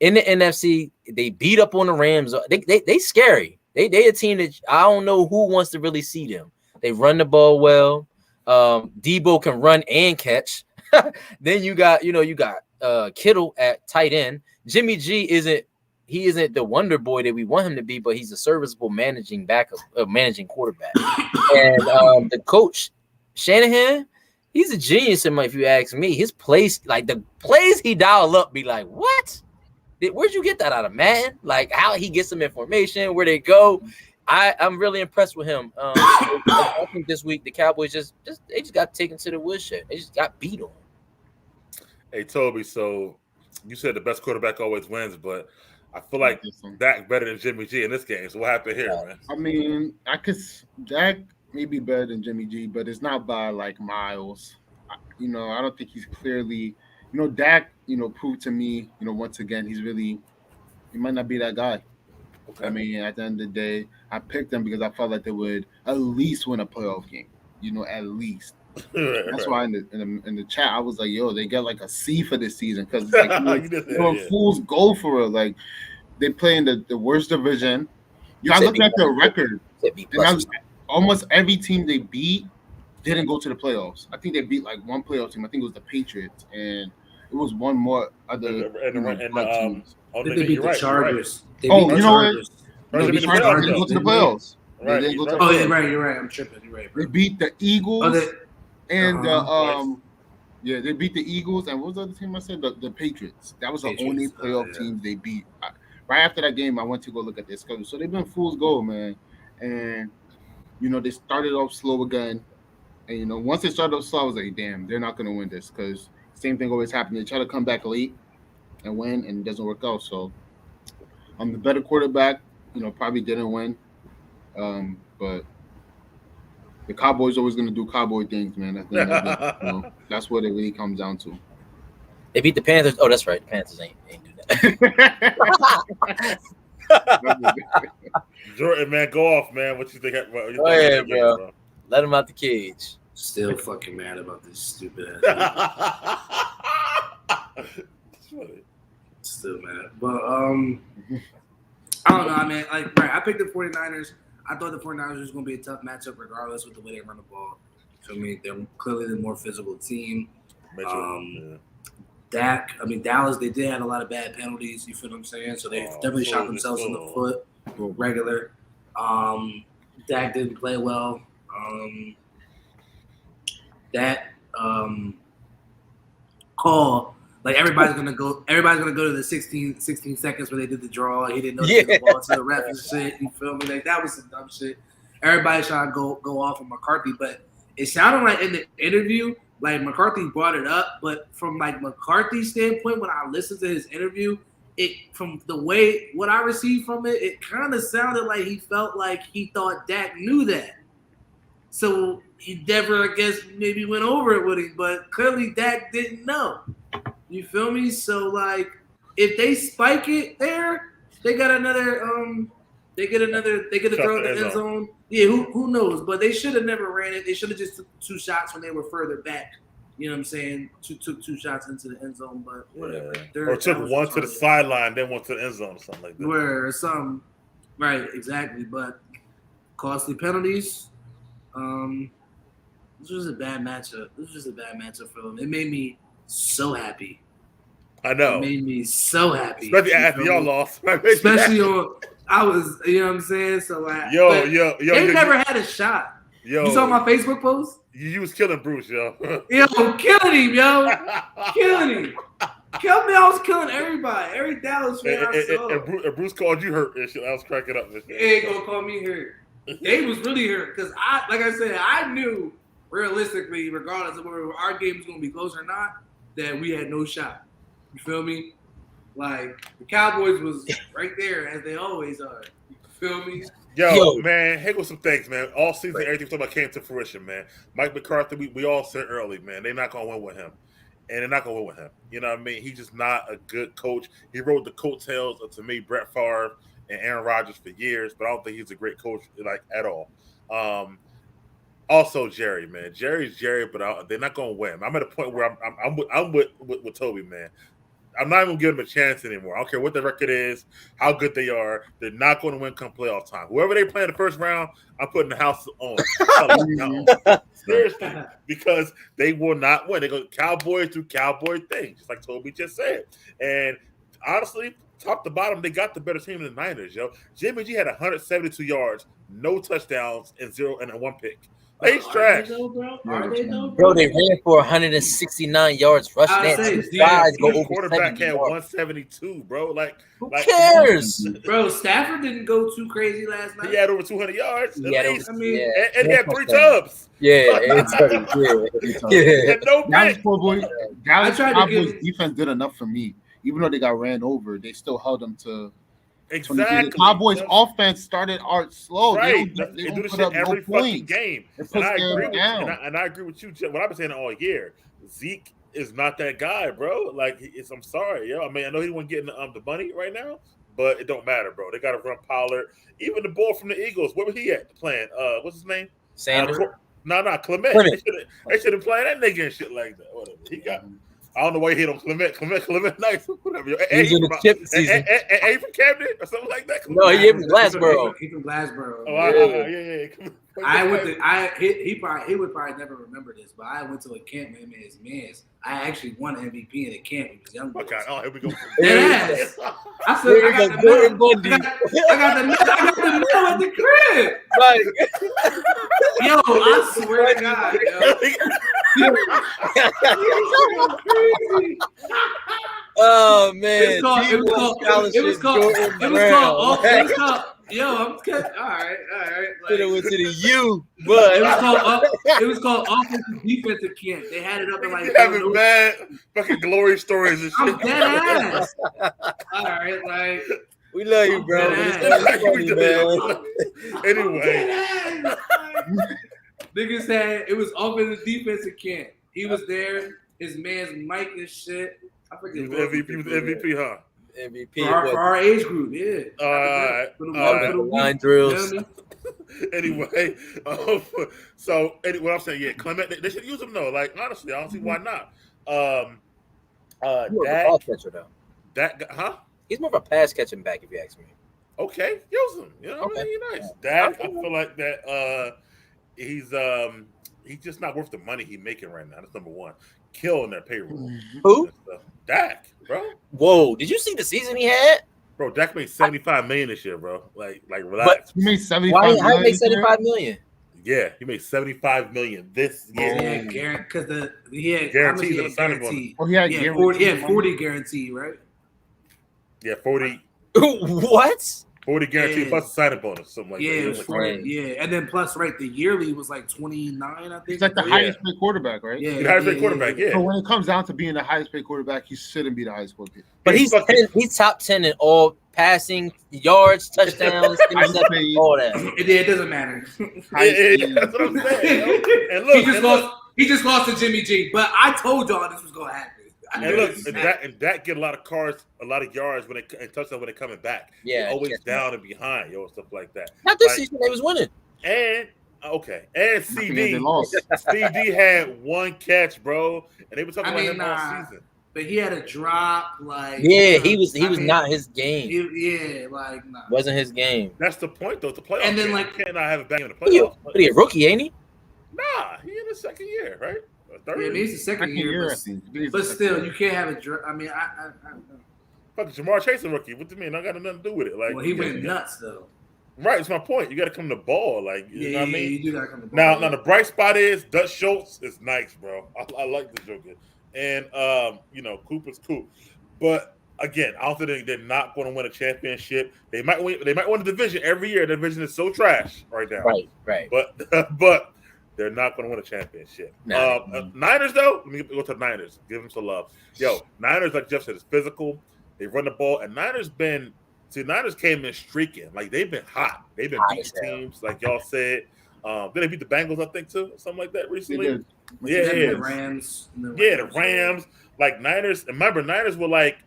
In the NFC, they beat up on the Rams. They scary. They a team that I don't know who wants to really see them. They run the ball well. Debo can run and catch. Then you got Kittle at tight end. Jimmy G isn't the wonder boy that we want him to be, but he's a serviceable managing quarterback. And the coach Shanahan, he's a genius if you ask me. His plays, like the plays he dialed up, be like, what? Where'd you get that out of, man? Like, how he gets some information, where they go. I'm really impressed with him. I think this week the Cowboys just got taken to the woodshed. They just got beat on. Hey, Toby, so you said the best quarterback always wins, but I feel like Dak better than Jimmy G in this game. So what happened here, man? I mean, Dak may be better than Jimmy G, but it's not by like miles. I don't think he's clearly, Dak, proved to me, once again, he might not be that guy. Okay. I mean, at the end of the day, I picked them because I felt like they would at least win a playoff game, at least. That's why in the chat I was like, yo, they get like a C for this season because like, fools go for it. Like, they play in the worst division. I looked at their record, and almost every team they beat didn't go to the playoffs. I think they beat like one playoff team. I think it was the Patriots, and it was one more other teams. I think they beat the Chargers. You know what? No, the Chargers didn't go to the playoffs. Right. They didn't go to the Oh, playoffs. yeah, right. You're right. I'm tripping. You're right, bro. They beat the Eagles and Twice. they beat the Eagles, and what was the other team I said? The Patriots. That was the only playoff teams they beat. Right after that game, I went to go look at their schedule. So they've been fool's gold, man. And they started off slow again. And once they started off slow, I was like, damn, they're not gonna win this, because same thing always happens. They try to come back late and win, and it doesn't work out. So the better quarterback, probably didn't win. But the Cowboys always gonna do cowboy things, man. I think that's what it really comes down to. They beat the Panthers. Oh, that's right. The Panthers ain't do that. Jordan, man, go off, man. What you think? Go ahead, bro. Let him out the cage. Still fucking mad about this stupid ass. Still mad. But I don't know, man. I picked the 49ers. I thought the 49ers was going to be a tough matchup regardless with the way they run the ball. So, they're clearly the more physical team. Dallas, they did have a lot of bad penalties. You feel what I'm saying? So they definitely shot themselves in the foot. Regular. Dak didn't play well. Call. Everybody's gonna go to the 16 seconds where they did the draw. He didn't know they the ball to the ref and shit. You feel me? That was some dumb shit. Everybody's trying to go off on McCarthy, but it sounded like in the interview, McCarthy brought it up. But from McCarthy's standpoint, when I listened to his interview, from the way what I received from it, it kind of sounded like he felt like he thought Dak knew that. So he never, I guess, maybe went over it with him, but clearly Dak didn't know. You feel me? So if they spike it there, they got another they get to throw in the end zone. Yeah, who knows? But they should have never ran it. They should have just took 2 shots when they were further back. You know what I'm saying? Took 2 shots into the end zone, but whatever. Yeah. Or took one to the sideline, then one to the end zone or something like that. Or something. Right, exactly. But costly penalties. This was a bad matchup. For them. It made me so happy. I know. It made me so happy. Especially after y'all lost. Especially I was, you know what I'm saying? So they never had a shot. Yo, you saw my Facebook post? You was killing Bruce, yo. Yo, killing him, yo. Killing him. Killed me. I was killing everybody. Every Dallas fan I saw. And Bruce called you hurt and shit. I was cracking up. He ain't gonna call me hurt. They was really hurt because I knew realistically, regardless of whether our game was gonna be close or not, that we had no shot. You feel me? The Cowboys was right there as they always are. You feel me? Yo, man, here goes some things, man. All season, everything we talking about came to fruition, man. Mike McCarthy, we all said early, man, they're not gonna win with him. And they're not gonna win with him. You know what I mean? He's just not a good coach. He rode the coattails of, to me, Brett Favre and Aaron Rodgers for years, but I don't think he's a great coach at all. Also, Jerry, man. Jerry's Jerry, but they're not gonna win. I'm at a point where I'm with Toby, man. I'm not even giving them a chance anymore. I don't care what the record is, how good they are. They're not going to win come playoff time. Whoever they play in the first round, I'm putting the house on. Seriously, because they will not win. They go Cowboys do Cowboy things, just like Toby just said. And honestly, top to bottom, they got the better team than the Niners, yo. Jimmy G had 172 yards, no touchdowns, and 1 pick. He's trash. Bro, they ran for 169 yards rushing. Quarterback had 172, bro. Who cares? Bro, Stafford didn't go too crazy last night. He had over 200 yards. And he had 3 tubs. Yeah, and no Dallas Cowboys defense did enough for me. Even though they got ran over, they still held them to. Exactly. The Cowboys' offense started out slow. Right. They do this shit every fucking game. And I agree with you. What I've been saying all year, Zeke is not that guy, bro. I'm sorry, yo. I mean, I know he wasn't getting the money right now, but it don't matter, bro. They got to run Pollard. Even the boy from the Eagles, where was he at playing? What's his name? Sanders. Clement. They should have played that nigga and shit like that. Whatever. I don't know why you hit on Clement. Clement, nice. Whatever. He was in the chip season. And from Camden or something like that. No, he hit from Glassboro. He from Glassboro. Oh, yeah. I went to. He would probably never remember this, but I went to a camp with him and his mans. I actually won MVP in a camp. He was young. Okay. Oh, here we go. Yes. I said I got the medal. I got the medal at the crib. Like, yo, I swear to God, yo. oh man, it was called. Yo, I'm all right. Like, it went to the U, but it was called offensive defensive camp. They had it up in like having bad fucking glory stories and shit. I'm dead ass. All right, like we love you, bro. Funny, man. Anyway, niggas said it was offensive defensive camp. He was there. His man's Mike and shit. I forget. He was MVP, huh? MVP for our age group, yeah. All right. Line drills. Anyway, so what I'm saying, yeah, Clement, they should use him though. Like honestly, I don't see why not. Pass catcher though. Huh? He's more of a pass catching back, if you ask me. Okay, use him. You know what I mean? He's nice. Dak, I feel like that. He's just not worth the money he's making right now. That's number one. Killing their payroll. Who? Dak, bro. Whoa! Did you see the season he had? Bro, Dak made $75 million this year, bro. Like relax. He made $75 Why? million. How he make $75 million? Yeah, he made $75 million this year. Yeah, because he had guaranteed how much he had guaranteed. Oh, he had 40 guaranteed, right? Yeah, 40. What? 40 guaranteed plus a signing bonus, something like that. It was 40, yeah, and then plus, right, the yearly was like 29, I think. He's like the highest paid quarterback, right? Yeah, the highest paid quarterback, yeah. So when it comes down to being the highest paid quarterback, he shouldn't be the highest paid. But he's top 10 in all passing, yards, touchdowns, all that. It doesn't matter. That's what I'm saying. And look, he just lost to Jimmy G, but I told y'all this was gonna happen. And look, and that get a lot of yards when and touchdowns when they're coming back. Yeah, they're always down and behind, stuff like that. Not this season, they was winning. And CD had one catch, bro, and they were talking about him all season. But he had a drop, like he was not his game. Wasn't his game. That's the point, though. The playoffs, and then cannot have it back in the playoffs. But he a rookie, ain't he? Nah, he in his second year, right? Yeah, he's the second year, but still, you can't have a drop. I mean, I fuck Jamar Chase a rookie. What do you mean? I got nothing to do with it. Like, well, he went nuts though. Right, it's my point. You got to come to the ball, like you know what I mean. You do got to come to the ball. Now the bright spot is Dutch Schultz is nice, bro. I like the Joker, and Cooper's cool, but again, I don't think they're not going to win a championship. They might win. They might win the division every year. The division is so trash right now. Right. But they're not going to win a championship. Niners, though, let me go to the Niners. Give them some love. Niners, like Jeff said, is physical. They run the ball. And Niners came in streaking. Like, they've been hot. They've been beating teams, like y'all said. Then they beat the Bengals, I think, too. Something like that recently. The Rams. The Rams. Like, Niners. And remember, Niners were, like,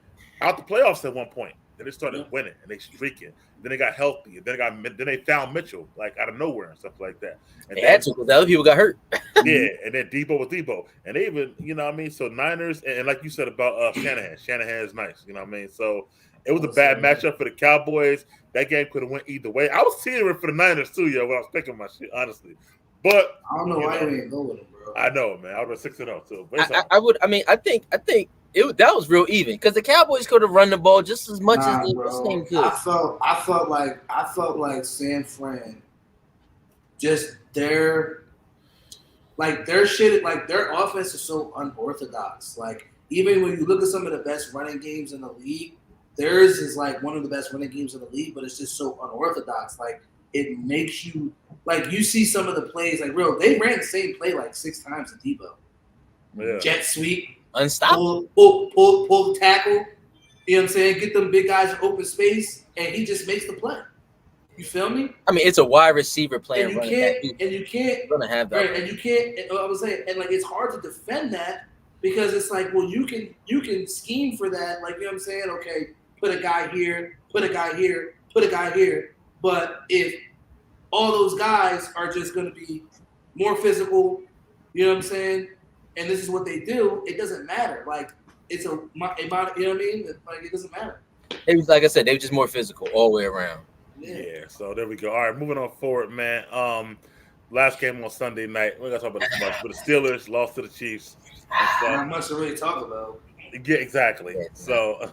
out the playoffs at one point. Then they started winning, and they streaking. Then they got healthy, and then they found Mitchell like out of nowhere and stuff like that. And they had to because the other people got hurt. Yeah, and then Debo with Debo, and they even what I mean. So Niners, and like you said about Shanahan is nice. You know what I mean. So it was a bad matchup for the Cowboys. That game could have went either way. I was teetering for the Niners too, when I was picking my shit, honestly. But I don't know why you didn't go with them, bro. I know, man. I was 6-0 too. I would. I mean, I think. That was real even because the Cowboys could have run the ball just as much as the team could. I felt like San Fran, just their shit, like their offense is so unorthodox. Like even when you look at some of the best running games in the league, theirs is like one of the best running games in the league, but it's just so unorthodox. Like it makes you like you see some of the plays like they ran the same play like 6 times to Debo. Yeah. Jet sweep. Unstoppable. Pull the tackle. You know what I'm saying? Get them big guys in open space, and he just makes the play. You feel me? I mean, it's a wide receiver playing. And you can't gonna have that. Right, and you can't. I was saying, and like it's hard to defend that because it's like, well, you can scheme for that. Like, you know what I'm saying? Okay, put a guy here, put a guy here, put a guy here. But if all those guys are just going to be more physical, you know what I'm saying? and this is what they do, it doesn't matter. Like it's you know what I mean? Like it doesn't matter. It was like I said, they were just more physical all the way around. Yeah. So there we go. All right, moving on forward, man. Last game on Sunday night. We're gonna talk about this much, but the Steelers lost to the Chiefs. Not much to really talk about. Yeah, exactly. So,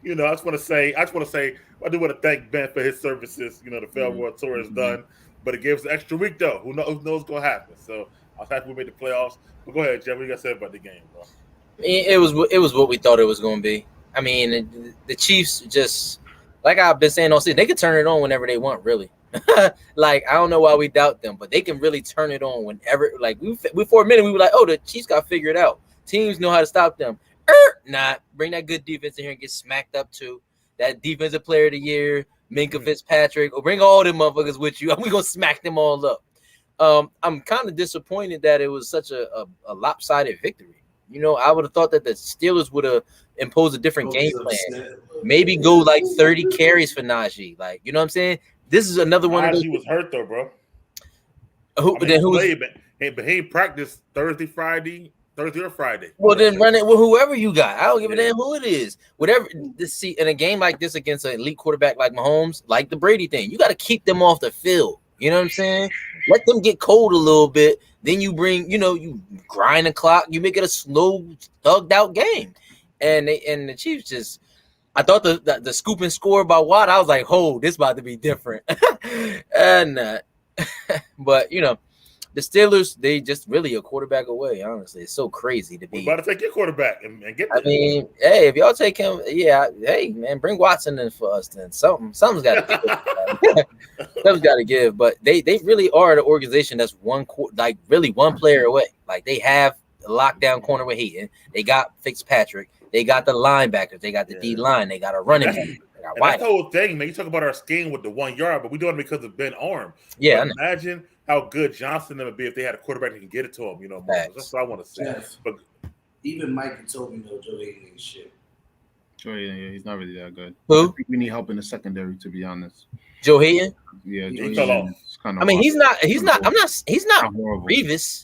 you know, I do want to thank Ben for his services. You know, the failed world tour is done, but it gave us an extra week though. Who knows what's gonna happen? So I was happy we made the playoffs. But go ahead, Jeff. What you got to say about the game, bro? It was what we thought it was going to be. I mean, the Chiefs just, like I've been saying all season, they can turn it on whenever they want, really. Like, I don't know why we doubt them, but they can really turn it on whenever. Like, we for a minute, we were like, oh, the Chiefs got figured out. Teams know how to stop them. Bring that good defense in here and get smacked up too. That defensive player of the year, Minka Fitzpatrick, or bring all them motherfuckers with you. We're going to smack them all up. I'm kind of disappointed that it was such a lopsided victory. You know, I would have thought that the Steelers would have imposed a different game plan. Maybe go like 30 carries for Najee. Like, you know what I'm saying? This is another one of those. Najee was hurt though, bro. Who played, but he ain't practiced Thursday or Friday. Well, then run it with whoever you got. I don't give a damn who it is. Whatever. In a game like this against an elite quarterback like Mahomes, like the Brady thing, you got to keep them off the field. You know what I'm saying? Let them get cold a little bit. Then you bring, you grind the clock. You make it a slow, thugged out game. And the Chiefs just, I thought the scoop and score by Watt, I was like, oh, this about to be different. And but the Steelers, they just really a quarterback away. Honestly, it's so crazy to be. We're about to take your quarterback and get. I mean, hey, if y'all take him, hey man, bring Watson in for us. Then something's got to give. Something's got to give. But they really are the organization that's one player away. Like they have a lockdown corner with Heaton. They got Fitzpatrick. They got the linebackers. They got the D line. They got a running back. And that's the whole thing, man. You talk about our scheme with the 1 yard, but we do it because of Ben Arm. Yeah, imagine how good Johnson would be if they had a quarterback that can get it to him. That's what I want to say. Yes. But even Mike told me, Joe Hayden ain't shit. Yeah, he's not really that good. Who? I think we need help in the secondary, to be honest. Joe Hayden? Yeah, he fell off. I mean, he's not Revis.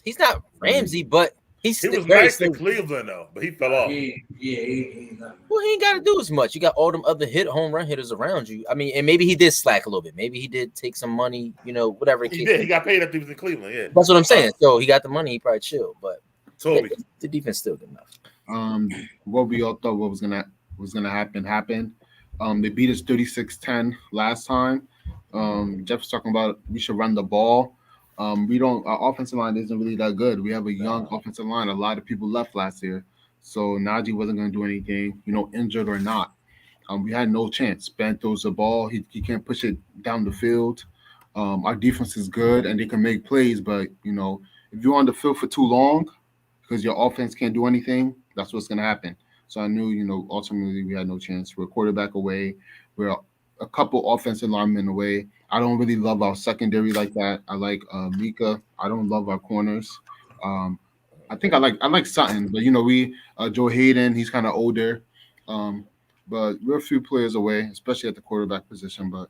He's not Ramsey, but he was nice in Cleveland though, but he fell off. He ain't well, he ain't got to do as much. You got all them other home run hitters around you. I mean, and maybe he did slack a little bit. Maybe he did take some money, whatever. He did. He got paid after he was in Cleveland. Yeah, that's what I'm saying. So he got the money. He probably chilled, but the defense still good enough. What we all thought was gonna happen happened. They beat us 36-10 last time. Jeff's talking about we should run the ball. Our offensive line isn't really that good. We have a young offensive line. A lot of people left last year. So Najee wasn't going to do anything, injured or not. We had no chance. Ben throws the ball. He can't push it down the field. Our defense is good and they can make plays. But, if you're on the field for too long because your offense can't do anything, that's what's going to happen. So I knew, ultimately we had no chance. We're a quarterback away. We're a couple offensive linemen away. I don't really love our secondary like that. I like Mika. I don't love our corners. I think I like Sutton, but we Joe Hayden. He's kind of older, but we're a few players away, especially at the quarterback position. But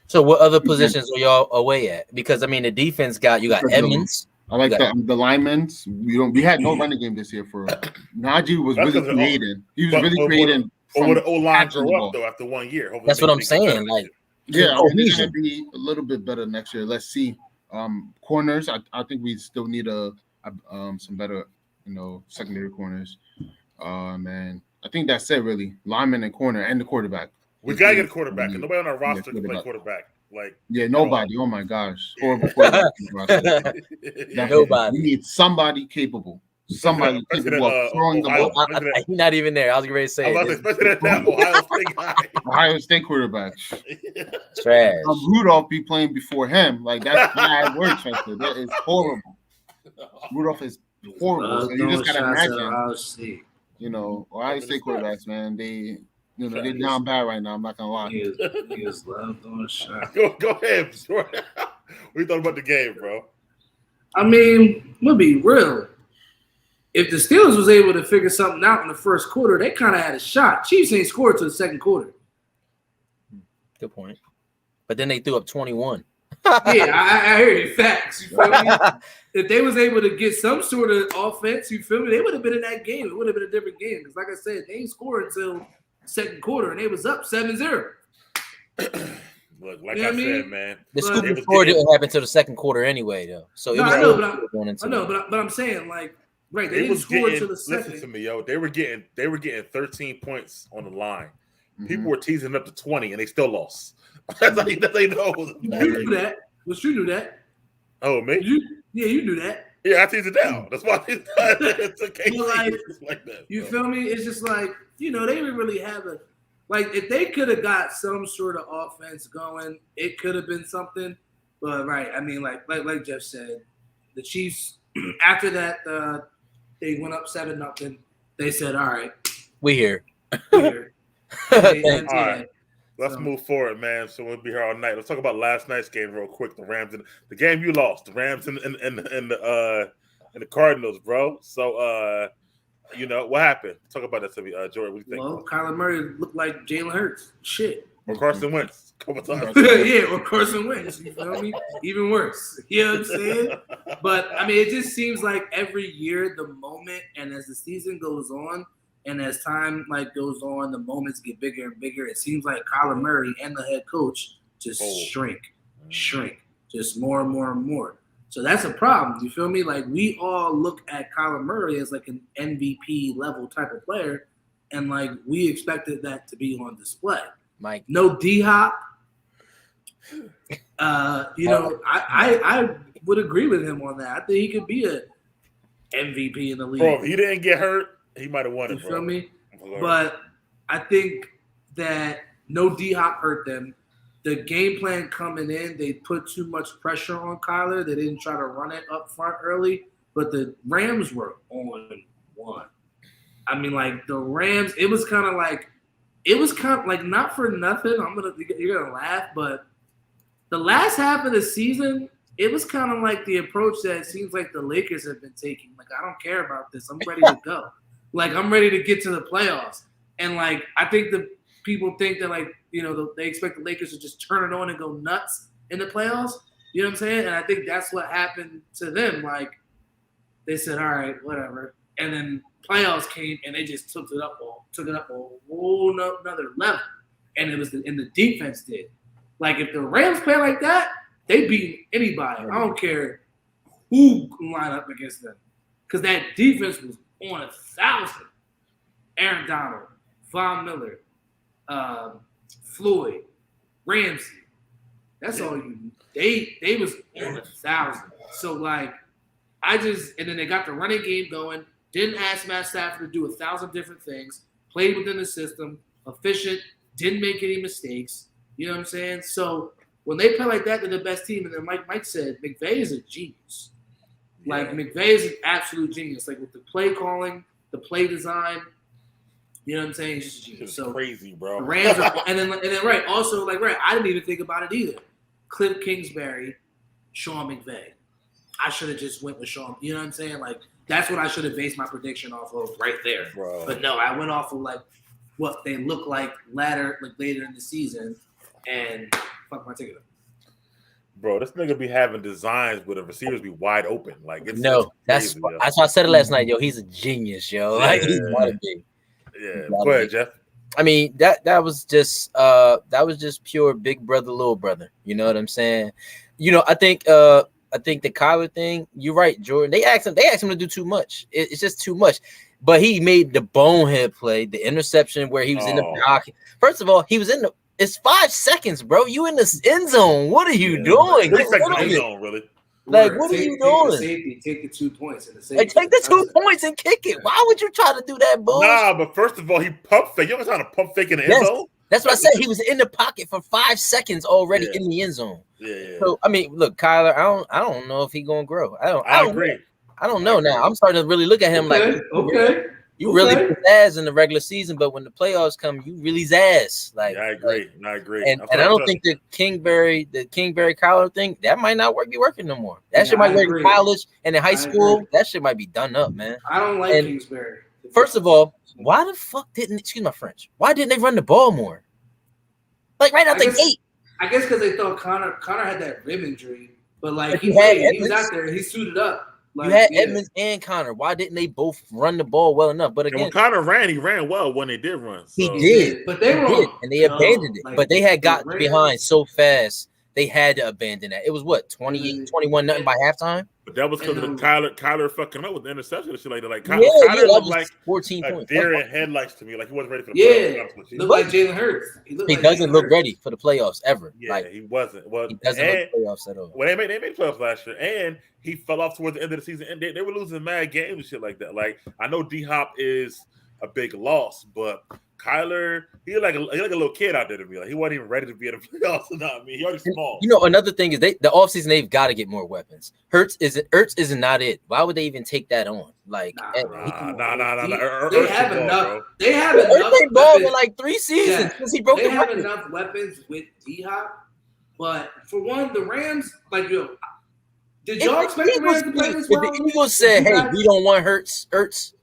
So what other positions are y'all away at? Because the defense got Edmonds. I like the linemen. We had no running game this year for Najee was really creating. He was really creating. Or would the O-line grow up though after 1 year? Hopefully that's what I'm saying. Like, yeah, it's gonna be a little bit better next year. Let's see. Corners, I think we still need some better, secondary corners. Man, I think that's it really. Lineman and corner and the quarterback. We gotta get a quarterback. Nobody on our roster can play quarterback. Nobody. Oh my gosh, horrible quarterback. Nobody. We need somebody capable. Somebody capable of throwing the ball. He's not even there. I was going to say. Especially that Ohio State guy. Ohio State quarterback. Trash. Rudolph be playing before him. Like that's bad work right there. That is horrible. Rudolph is horrible. So you just gotta imagine. Ohio State Quarterbacks, man. They're down bad right now. I'm not gonna lie. He is loved on a shot. Go ahead. What you thought about the game, bro? I'm gonna be real. If the Steelers was able to figure something out in the first quarter, they kind of had a shot. Chiefs ain't scored till the second quarter. Good point. But then they threw up 21. Yeah, I hear you. Facts. You feel me? If they was able to get some sort of offense, you feel me? They would have been in that game. It would have been a different game. Because like I said, they ain't scored until second quarter, and they was up 7-0. Look, like I said, man, the scooping score didn't happen until the second quarter anyway, though. So it was I know, but I'm saying like, right? They didn't score until the second. Listen to me, yo. They were getting 13 points on the line. People were teasing up to 20, and they still lost. That's how they know. You knew that. Well, you knew that. Oh, me? You knew that. Yeah, I teased it down. That's why it's okay. Like that. You feel me? It's just like, they didn't really have a like. If they could have got some sort of offense going, it could have been something. But right, I mean, like Jeff said, the Chiefs after that they went up 7-0. They said, "All right, we here." All right. Let's move forward, man. So we'll be here all night. Let's talk about last night's game real quick. The Rams and the game you lost. The Rams and the Cardinals, bro. So what happened? Talk about that to me, Jordan. What do you think? Well, Kyler Murray looked like Jalen Hurts. Shit. Or Carson Wentz. A couple times. Yeah, or Carson Wentz. You feel me? Even worse. You know what I'm saying? But I mean, it just seems like every year, the moment, and as the season goes on. And as time goes on, the moments get bigger and bigger. It seems like Kyler Murray and the head coach just shrink, just more and more and more. So that's a problem. You feel me? Like we all look at Kyler Murray as like an MVP level type of player, and like we expected that to be on display. Mike, no D-Hop. I would agree with him on that. I think he could be a MVP in the league. Bro, if he didn't get hurt, he might have won it, bro. You feel me? But I think that no D-Hop hurt them. The game plan coming in, they put too much pressure on Kyler. They didn't try to run it up front early. But the Rams were on one. I mean, like, the Rams, it was kind of like, not for nothing. You're going to laugh. But the last half of the season, it was kind of like the approach that it seems like the Lakers have been taking. Like, I don't care about this. I'm ready to go. Like, I'm ready to get to the playoffs. And, like, I think the people think that, like, they expect the Lakers to just turn it on and go nuts in the playoffs. You know what I'm saying? And I think that's what happened to them. Like, they said, all right, whatever. And then playoffs came, and they just took it up a whole another level. And the defense did. Like, if the Rams play like that, they beat anybody. I don't care who can line up against them. Because that defense was on 1,000. Aaron Donald, Von Miller, Floyd, Ramsey. That's all you need. They was on 1,000. So, like, and then they got the running game going. Didn't ask Matt Stafford to do 1,000 different things. Played within the system. Efficient. Didn't make any mistakes. You know what I'm saying? So, when they play like that, they're the best team. And then Mike said, McVay is a genius. Like, McVay is an absolute genius. Like, with the play calling, the play design, you know what I'm saying? He's just a genius. So crazy, bro. The Rams are, and then right. Also, like, right, I didn't even think about it either. Cliff Kingsbury, Sean McVay. I should have just went with Sean. You know what I'm saying? Like, that's what I should have based my prediction off of right there. Bro. But no, I went off of, like, what they look like later in the season, and fuck my ticket up. Bro, this nigga be having designs where the receivers be wide open. Like, it's that's crazy, why I said it last night, yo. He's a genius, yo. Like, he's one of me. Yeah, go ahead, Jeff. I mean, that was just pure big brother, little brother. You know what I'm saying? I think the Kyler thing. You're right, Jordan. They asked him to do too much. It's just too much. But he made the bonehead play, the interception where he was in the pocket. First of all, he was in the. It's 5 seconds, bro. You in the end zone. What are you doing? 3 seconds end zone, really. Like, what are you doing? Take the 2 points. Take the 2 points and kick it. Why would you try to do that bullshit? Nah, but first of all, he pump fake. You ever trying to pump fake in the end zone? That's what I said. He was in the pocket for 5 seconds already in the end zone. Yeah. So I mean, look, Kyler, I don't know if he's gonna grow. I agree. I don't know now. I'm starting to really look at him you really put ass in the regular season, but when the playoffs come, you really ass. Like, I agree. I agree. And I don't think the Kingsbury Kyler thing that might not be working no more. That shit might work in college and in high school. That shit might be done up, man. I don't like Kingsbury. First of all, why the fuck excuse my French? Why didn't they run the ball more? Like right out the gate. I guess because they thought Connor had that rib injury, but like he was out there, he suited up. Like, you had Edmonds and Connor. Why didn't they both run the ball well enough? But again, when Connor ran, he ran well when they did run. So. He did, but they were and they abandoned it. Like, but they had gotten behind so fast, they had to abandon that. It was what 28, 21 nothing by halftime. But that was because of Kyler fucking up with the interception and shit like that. Like Kyler looked like 14 points. Deer in headlights to me. Like he wasn't ready for the playoffs. Looked like Jalen Hurts. He doesn't look ready for the playoffs ever. Yeah, like, he wasn't. Well, he doesn't look playoffs at all. Well, they made playoffs last year, and he fell off towards the end of the season, and they were losing mad games and shit like that. Like I know D-Hop is a big loss, but Kyler, he like a little kid out there to me. Like he wasn't even ready to be in the playoffs. I mean, he already small. You know, another thing is the offseason they've got to get more weapons. Ertz isn't not it. Why would they even take that on? Like, nah. They have enough. They have enough. They balled in like 3 seasons since he broke the record. They have enough weapons with D-Hop, but for one, the Rams, like did y'all expect the Rams to play this well? If the Eagles said, "Hey, we don't want Ertz,"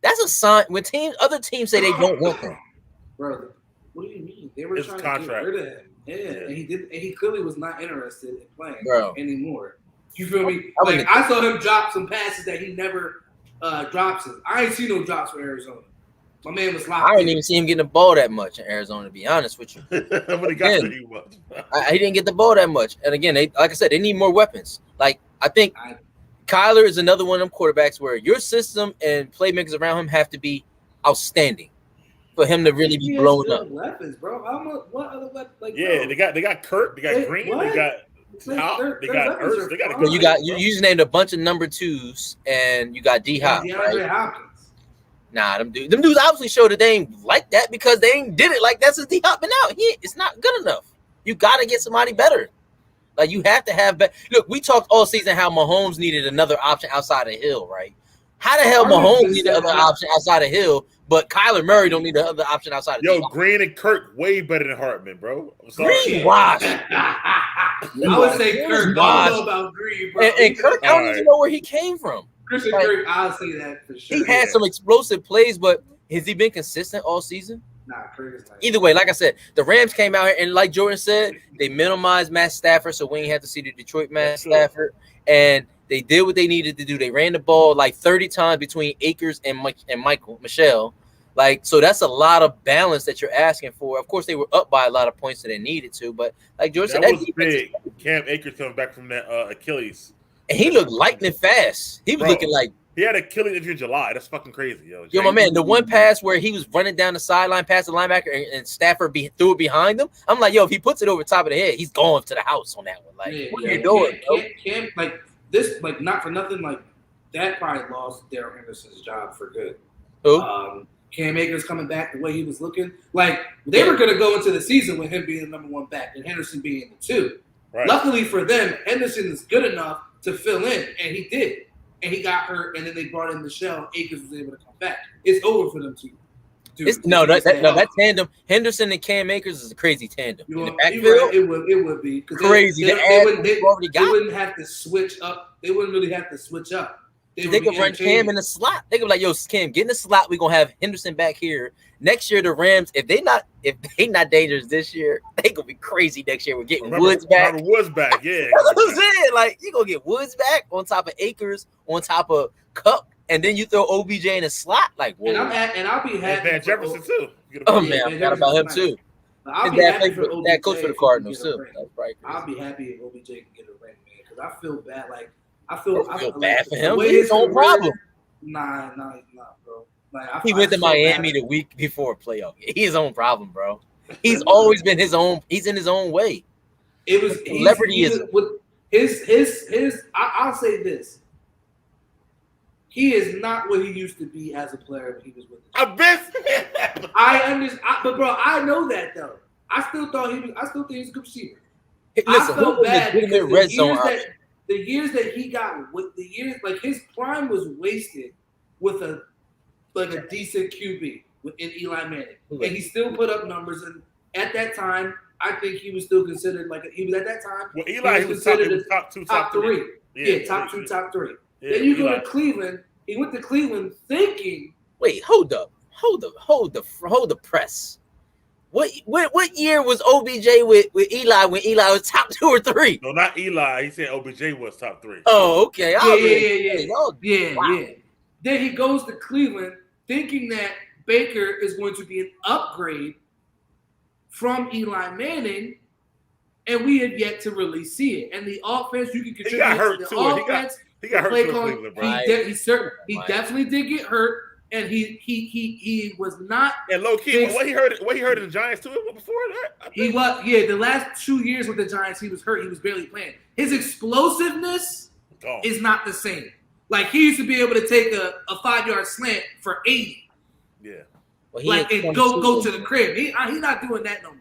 that's a sign. When other teams say they don't want them. Bro, what do you mean? They were trying to get rid of him. Yeah, and he clearly was not interested in playing anymore. You feel me? Like I saw him drop some passes that he never drops. I ain't seen no drops for Arizona. My man was locked. I didn't even see him getting the ball that much in Arizona, to be honest with you. But he got he was. He didn't get the ball that much. And again, like I said, they need more weapons. Like I think Kyler is another one of them quarterbacks where your system and playmakers around him have to be outstanding for him to really be blown up. Weapons, bro. What other weapons? Like, they got Kurt, they got Green, they got Hop, they got Ertz, they got. You just named a bunch of number 2s, and you got D-Hop. DeAndre Hopkins. Nah, them dudes obviously showed that they ain't like that because they ain't did it like that since D-Hop been out. It's not good enough. You got to get somebody better. Like you have to have. Look, we talked all season how Mahomes needed another option outside of Hill, right? How the hell Mahomes need another option outside of Hill, but Kyler Murray don't need another option outside of D-Hop? Green and Kirk way better than Hartman, bro. I'm sorry. Green wash. I would say Kirk. I don't know about Green, bro. And Kirk, I don't even know where he came from. Christian Kirk, I'll say that for sure. He had some explosive plays, but has he been consistent all season? Nah, Kirk is either way, like I said, the Rams came out here and like Jordan said, they minimized Matt Stafford, so we ain't have to see the Detroit Matt Stafford. And they did what they needed to do. They ran the ball like 30 times between Akers and Michelle. Like, so that's a lot of balance that you're asking for. Of course, they were up by a lot of points that they needed to, but like George said, that was big. Cam Akers coming back from that Achilles. And he looked lightning fast. He was looking like he had Achilles injury in July. That's fucking crazy, yo. Yo, my man, the one pass where he was running down the sideline past the linebacker and Stafford threw it behind him. I'm like, yo, if he puts it over top of the head, he's going to the house on that one. Like, what are you doing? Cam, like this, like not for nothing, like that probably lost Darrell Henderson's job for good. Who? Cam Akers coming back the way he was looking. Like they were going to go into the season with him being the number 1 back and Henderson being the 2. Right. Luckily for them, Henderson is good enough to fill in, and he did. And he got hurt, and then they brought in Michelle. Akers was able to come back. It's over for them too. That tandem, Henderson and Cam Akers is a crazy tandem. In the backfield, it would be crazy. They wouldn't have to switch up. They wouldn't really have to switch up. They could run Cam in the slot. They could be like, yo, Cam, get in the slot. We're gonna have Henderson back here. Next year, the Rams, if they not dangerous this year, they gonna be crazy next year. We're getting Woods back. Woods back, yeah. That's what I'm saying. Like, you gonna get Woods back on top of Akers, on top of Cup, and then you throw OBJ in a slot. Like, whoa. And I'll be happy. Van Jefferson too. Oh man, I forgot about him too. I'll be happy for OBJ. That coach for the Cardinals too. That's right. I'll be happy if OBJ can get a ring, man, because I feel bad. Like I feel bad for him. He's his own problem. Nah, bro. Like, he went to Miami the week before playoff. He's his own problem, bro. He's always been his own. He's in his own way. It was celebrityism with his. I'll say this. He is not what he used to be as a player when he was with us. I understand, but bro, I know that though. I still think he's a good receiver. Listen, I felt bad because the years that he got with the years, like his prime was wasted with a decent QB in Eli Manning, and he still put up numbers. And at that time, I think he was still considered he was at that time. Well, Eli was considered top 3. Yeah, top 2, top 3. Yeah, then you go to Cleveland. He went to Cleveland thinking. Wait, hold the press. What year was OBJ with Eli when Eli was top 2 or 3? No, not Eli. He said OBJ was top 3. Oh, okay. Yeah. Then he goes to Cleveland thinking that Baker is going to be an upgrade from Eli Manning, and we have yet to really see it. And the offense, you can contribute. He got hurt to the too. offense. He got hurt to Cleveland, bro. He definitely did get hurt, and he was not. And low key, what he heard in the Giants too before that. He was the last 2 years with the Giants, he was hurt. He was barely playing. His explosiveness is not the same. Like he used to be able to take a 5-yard slant for 80. Yeah. Well, and go to the crib. He's not doing that no more.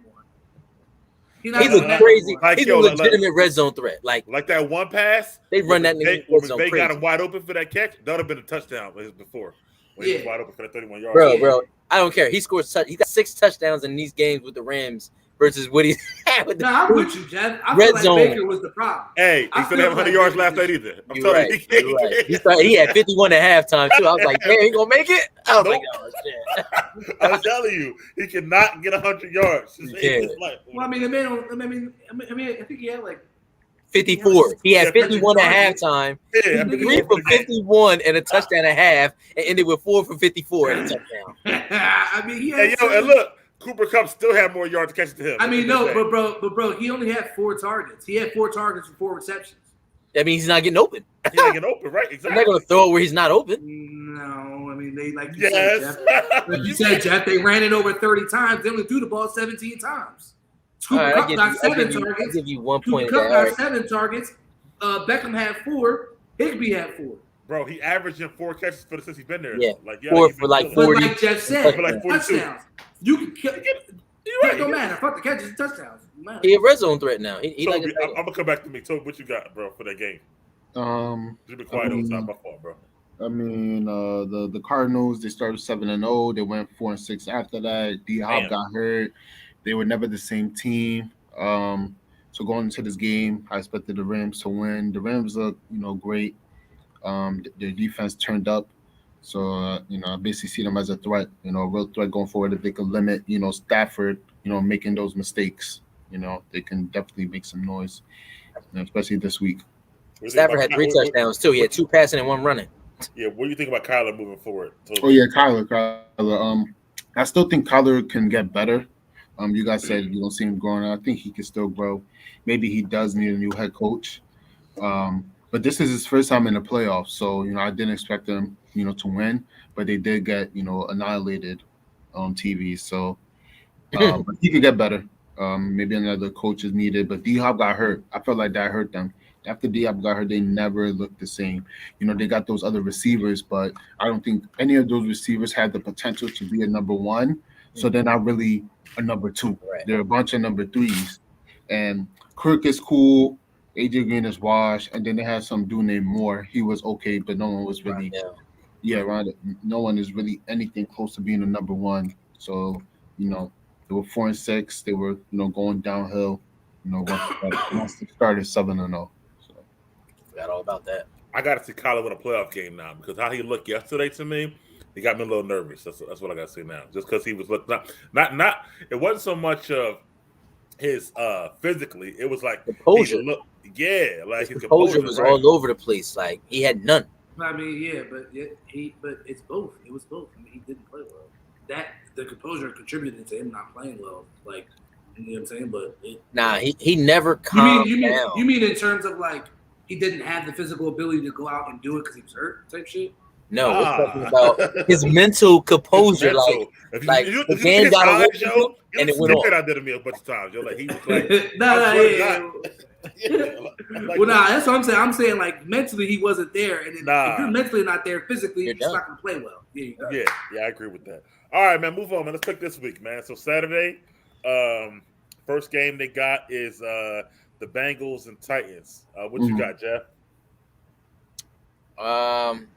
He's a crazy. He's a legitimate red zone threat. Like that one pass. They run that nigga red zone. They got him wide open for that catch. That would have been a touchdown before. When he was wide open for that 31 yards. Bro, I don't care. He scored. He got 6 touchdowns in these games with the Rams versus what he had with the. I'm with you, Jeff. I red feel like zone. Baker was the problem. Hey, he still have 100 yards last night either. I'm telling you. Right. He had 51 at halftime too. I was like, man, he gonna make it? I was like, oh shit. I'm telling you, he cannot get 100 yards. Well, I mean, the man. I think he had like 54. He had 51 at halftime. Yeah, 3 for 51 and a touchdown at half, and ended with 4 for 54 and a touchdown. I mean, he had and look, Cooper Kupp still had more yards to catch to him. I mean, no, but bro, he only had 4 targets. He had 4 targets for 4 receptions. That means he's not getting open. He's not getting open, right? Exactly. They're not going to throw it where he's not open. No, I mean, they like you said, Jeff. Like you said, Jeff, they ran it over 30 times. They only threw the ball 17 times. Cooper Kupp got 7 targets. I'll give you 1 point. Cooper Kupp got 7 targets. Beckham had 4. Higbee had 4. Bro, he averaging 4 catches since he's been there. Yeah, like 4 for like 40. But like Jeff said, like touchdowns. You can kill. It don't matter. Fuck the catches and touchdowns. He a red zone threat now. He Toby, I'm gonna come back to me. Toby, what you got, bro, for that game? Just be quiet. It's not my fault, bro. I mean, the Cardinals, they started 7-0. They went 4-6 after that. D-Hop got hurt. They were never the same team. So going into this game, I expected the Rams to win. The Rams look, great. Their defense turned up. So, I basically see them as a threat, a real threat going forward. If they could limit, Stafford, making those mistakes, they can definitely make some noise, especially this week. Stafford had 3 touchdowns, too. He had 2 passing and 1 running. Yeah, what do you think about Kyler moving forward? Oh, yeah, Kyler. I still think Kyler can get better. You guys said you don't see him growing. I think he can still grow. Maybe he does need a new head coach. But this is his first time in the playoffs. So, I didn't expect them, to win. But they did get, annihilated on TV. So but he could get better. Maybe another coach is needed. But D-Hop got hurt. I felt like that hurt them. After D-Hop got hurt, they never looked the same. They got those other receivers, but I don't think any of those receivers had the potential to be a number 1. So they're not really a number 2. Right. They're a bunch of number 3s. And Kirk is cool. AJ Green is washed. And then they had some dude named Moore. He was okay, but no one was really no one is really anything close to being a number 1. So, they were 4-6. They were, going downhill, once they started 7-0. Forgot all about that. I got to see Kyler win a playoff game now because how he looked yesterday to me, he got me a little nervous. That's what I got to say now. Just because he was looking not. It wasn't so much of his physically. It was like composure. Like his composure was all over the place. Like he had none. I mean, but it's both. It was both. I mean, he didn't play well. The composure contributed to him not playing well. Like, you know what I'm saying? But he never calmed down. You mean in terms of like he didn't have the physical ability to go out and do it because he was hurt type shit? No, we're talking about his mental composure. The game got away from him, and it went on. I did it a bunch of times. You're like, he was like, that's what I'm saying. I'm saying like mentally he wasn't there, and if you're mentally not there physically, you're just not gonna play well. Yeah, I agree with that. All right, man, move on, man. Let's pick this week, man. So Saturday, first game they got is the Bengals and Titans. What you got, Jeff? I'm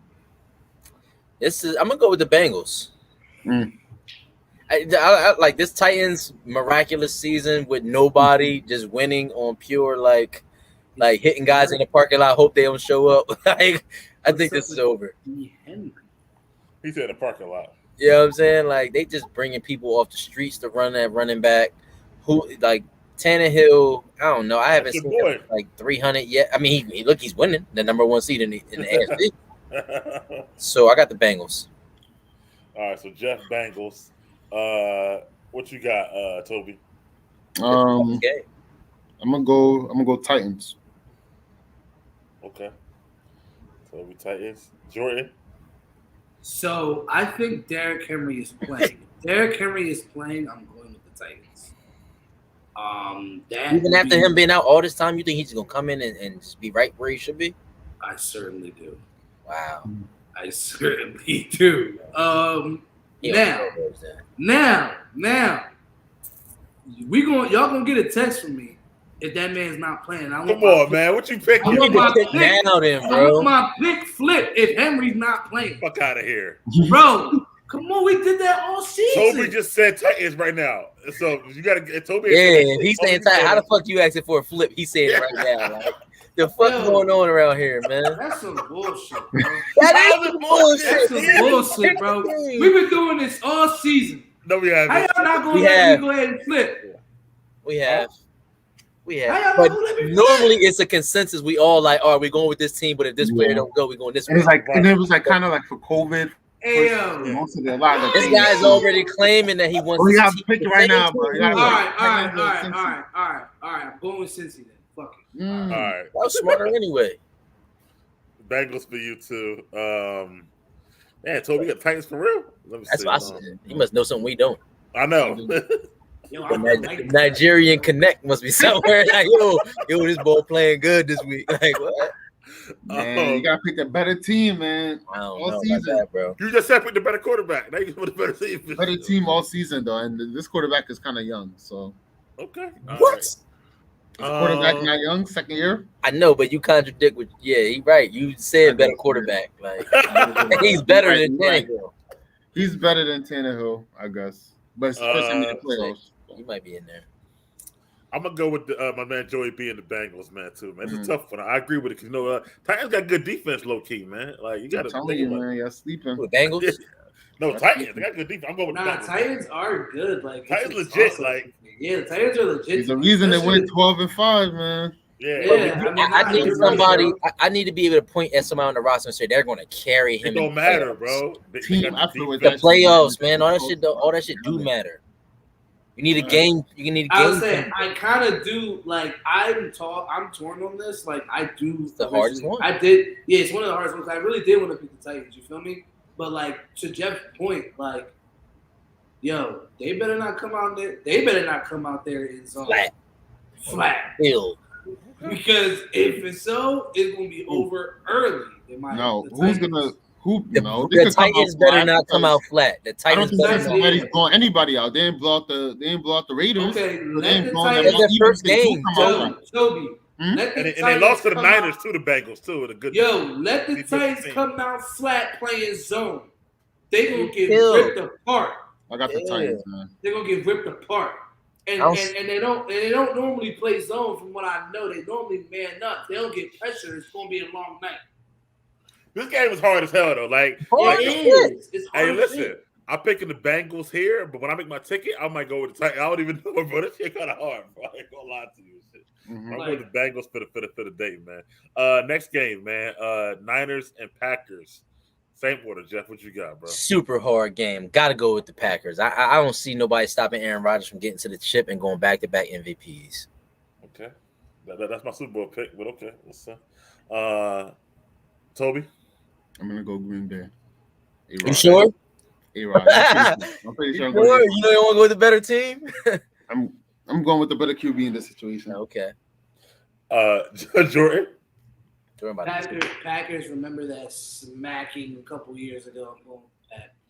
gonna go with the Bengals. I like this Titans miraculous season with nobody, just winning on pure like hitting guys in the parking lot. Hope they don't show up. I think this is over. He said the parking lot. You know what I'm saying? Like they just bringing people off the streets to run that running back. Who like Tannehill? I don't know. I haven't That's seen your him like 300 yet. I mean, he's winning the number 1 seed in the AFC. So I got the Bengals. All right, so Jeff Bengals. What you got, Toby? Okay. I'm gonna go Titans. Okay. Toby Titans. Jordan. So I think Derrick Henry is playing. If Derrick Henry is playing, I'm going with the Titans. Even after him being out all this time, you think he's gonna come in and just be right where he should be? I certainly do. Wow. I certainly do. Now, y'all gonna get a text from me if that man's not playing. Come on, man. What you picking? You need to pick now, then, I bro. want my pick flip if Henry's not playing. Fuck out of here, bro. Come on, we did that all season. Toby just said Titans right now, so you gotta get Toby. Yeah, he's saying Titans. How the fuck you asking for a flip? He said it right now. Like, the fuck going on around here, man? That's some bullshit, bro. That is bullshit. That's some bullshit, bro. We've been doing this all season. No, we haven't. How y'all not gonna let me go ahead and flip? We have. How But y'all let me normally it's a consensus. We all like, are we going with this team? But if this player don't go, we going this way. And it's like, and it was like kind of like for COVID. Most of the lot. This guy's already claiming that he wants. We have to pick it right now, bro. All right. I'm going with Cincy then. Fuck it. All right. That was smarter anyway. Bengals for you too. Man, Toby got Titans for real. Let me That's see. what I said. He must know something we don't. I know. Yo, The Nigerian connect must be somewhere. Like, yo, this ball playing good this week. Like what? Man, you gotta pick the better team, man. I don't all know season, about that, bro. You just said pick the better quarterback. Now you put the better team. Better team all season though, and this quarterback is kind of young. So okay. What? Is quarterback not young? Second year? I know, but you contradict with he right. You said better quarterback. Like he's better than Tannehill. He's better than Tannehill, I guess. But it's the first time in the playoffs. You might be in there. I'm gonna go with my man Joey B and the Bengals, man. Too, man. It's a tough one. I agree with it because Titans got good defense, low key, man. Like you got to tell you, man. You're sleeping. The Bengals. No, Titans. They got good defense. I'm going with the Bengals. Titans are good. Like Titans legit. Awesome. Like the Titans are legit. There's a reason they went 12-5, man. Yeah. I need somebody. I need to be able to point at somebody on the roster and say they're going to carry him. It don't matter, bro. Team effort. The playoffs, man. All that shit do matter. You need a game. You need a game. I was saying, I kind of do. Like I'm torn on this. Like I do. It's the hardest one. I did. Yeah, it's one of the hardest ones. I really did want to pick the Titans. You feel me? But like to Jeff's point, like, yo, they better not come out there. They better not come out there in zone flat. Hill. Because if it's so, it's gonna be over early. Who's gonna? The Titans better not come out flat. The Titans better nobody's blowing anybody out. They didn't blow out the Raiders. Okay, that's their first game. Toby. And they lost to the Niners too. The Bengals too. Let the Titans come out flat playing zone. They gonna get ripped apart. I got the Titans, man. They're gonna get ripped apart. And they don't normally play zone from what I know. They normally man up. They'll get pressure. It's gonna be a long night. This game is hard as hell though. Like, it's hard. Hey, listen, I'm picking the Bengals here, but when I make my ticket, I might go with the Titans. I don't even know, bro. This shit kind of hard, bro. I ain't gonna lie to you. I'm going with the Bengals for the day, man. Next game, man. Niners and Packers. Same order, Jeff. What you got, bro? Super hard game. Got to go with the Packers. I don't see nobody stopping Aaron Rodgers from getting to the chip and going back-to-back MVPs. Okay. That's my Super Bowl pick, but okay. Listen. Toby? I'm going to go Green Bay. You sure? A-Rod. I'm pretty sure. You don't want to go with the better team? I'm going with the better QB in this situation. Okay. Jordan? Packers, remember that smacking a couple years ago.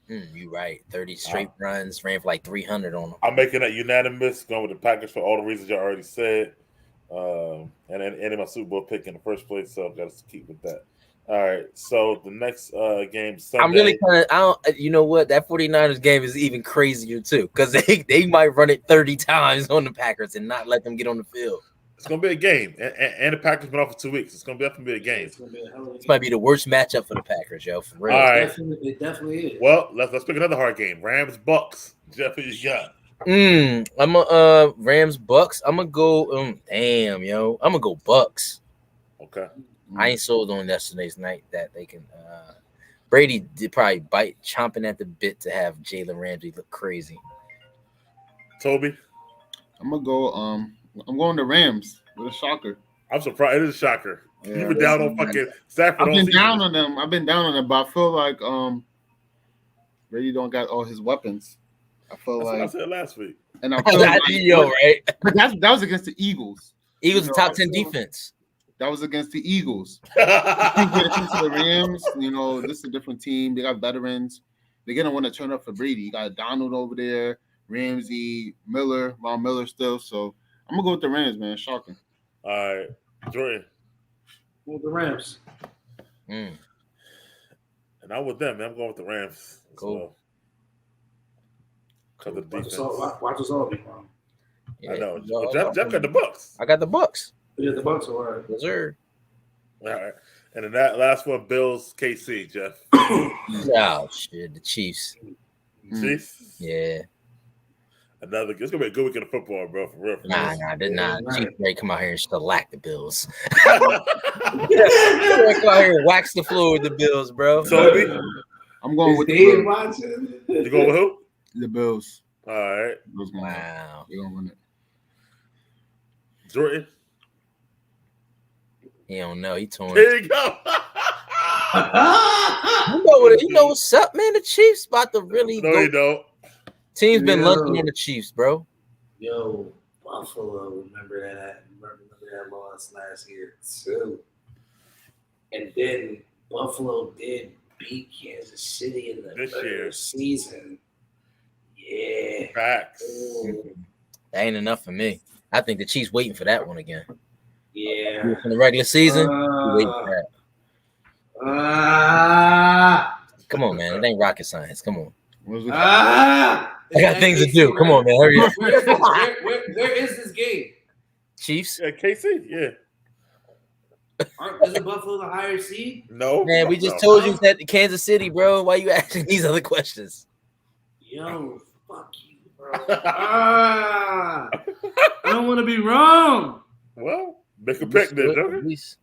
You're right. 30 straight runs, ran for like 300 on them. I'm making that unanimous, going with the Packers for all the reasons you already said. And in my Super Bowl pick in the first place, so I've got to keep with that. All right, so the next game Sunday. I'm really you know what? That 49ers game is even crazier too, because they might run it 30 times on the Packers and not let them get on the field. It's gonna be a game, and the Packers been off for 2 weeks. It's gonna be a game. It's gonna be a hell of a This game. might be the worst matchup for the Packers, yo. For real. All right. It definitely is. Well, let's pick another hard game. Rams Bucks. Jeff, who you got? I'm a Rams Bucks. I'm gonna go. Damn, yo. I'm gonna go Bucks. Okay. I ain't sold on yesterday's night that they can. Brady did probably chomping at the bit to have Jalen Ramsey look crazy. Toby. I'm gonna go. I'm going to Rams with a shocker. I'm surprised. It is a shocker. Yeah. You were down on fucking Stafford. I've all been season. down on them. But I feel like Brady don't got all his weapons. I feel That's what I like, said last week. and I feel like, right? but that was against the Eagles. Eagles You know, top I 10 feel- defense. That was against the Eagles. I think when it comes to the Rams, this is a different team. They got veterans. They're gonna want to turn up for Brady. You got Donald over there, Ramsey, Von Miller still. So I'm gonna go with the Rams, man. Shocking. All right, Jordan. With the Rams. Mm. And I'm with them, man. I'm going with the Rams. Cool. Because of the defense. Watch us all be wrong. I know. No, But Jeff got the Bucks. I got the Bucks. Yeah, the Bucks are all right. Yes, sir. All right. And then that last one, Bills, KC, Jeff. Oh shit, the Chiefs. Chiefs. Yeah. It's gonna be a good weekend of football, bro. For real. Nah. Yeah, Chiefs ready to come out here and shellac the Bills. real. Come out here and wax the floor with the Bills, bro. Toby, I'm going with the Dave Bills. watching. you going with who? The Bills. All right. Bills gonna win. Wow. They're gonna win it. Jordan. He don't know. He torn. There you go. You know what's up, man? The Chiefs about to really No, go. you don't. Team's been Yeah. lunching on the Chiefs, bro. Yo, Buffalo, remember that loss last year too. And then Buffalo did beat Kansas City in the This regular year. season. Yeah. Facts. Ooh, That ain't enough for me. I think the Chiefs waiting for that one again. yeah. In the regular season, we waiting for that. Come on, man. It ain't rocket science. Come on. I got things to do. Come on, man. Hurry up. Where is this game? Chiefs. Yeah, KC. Yeah. Isn't Buffalo the higher seed? No. Man, we just No. told you that Kansas City, bro. Why you asking these other questions? Yo, fuck you, bro. I don't want to be wrong. Well, make a pick then, At Joker. least.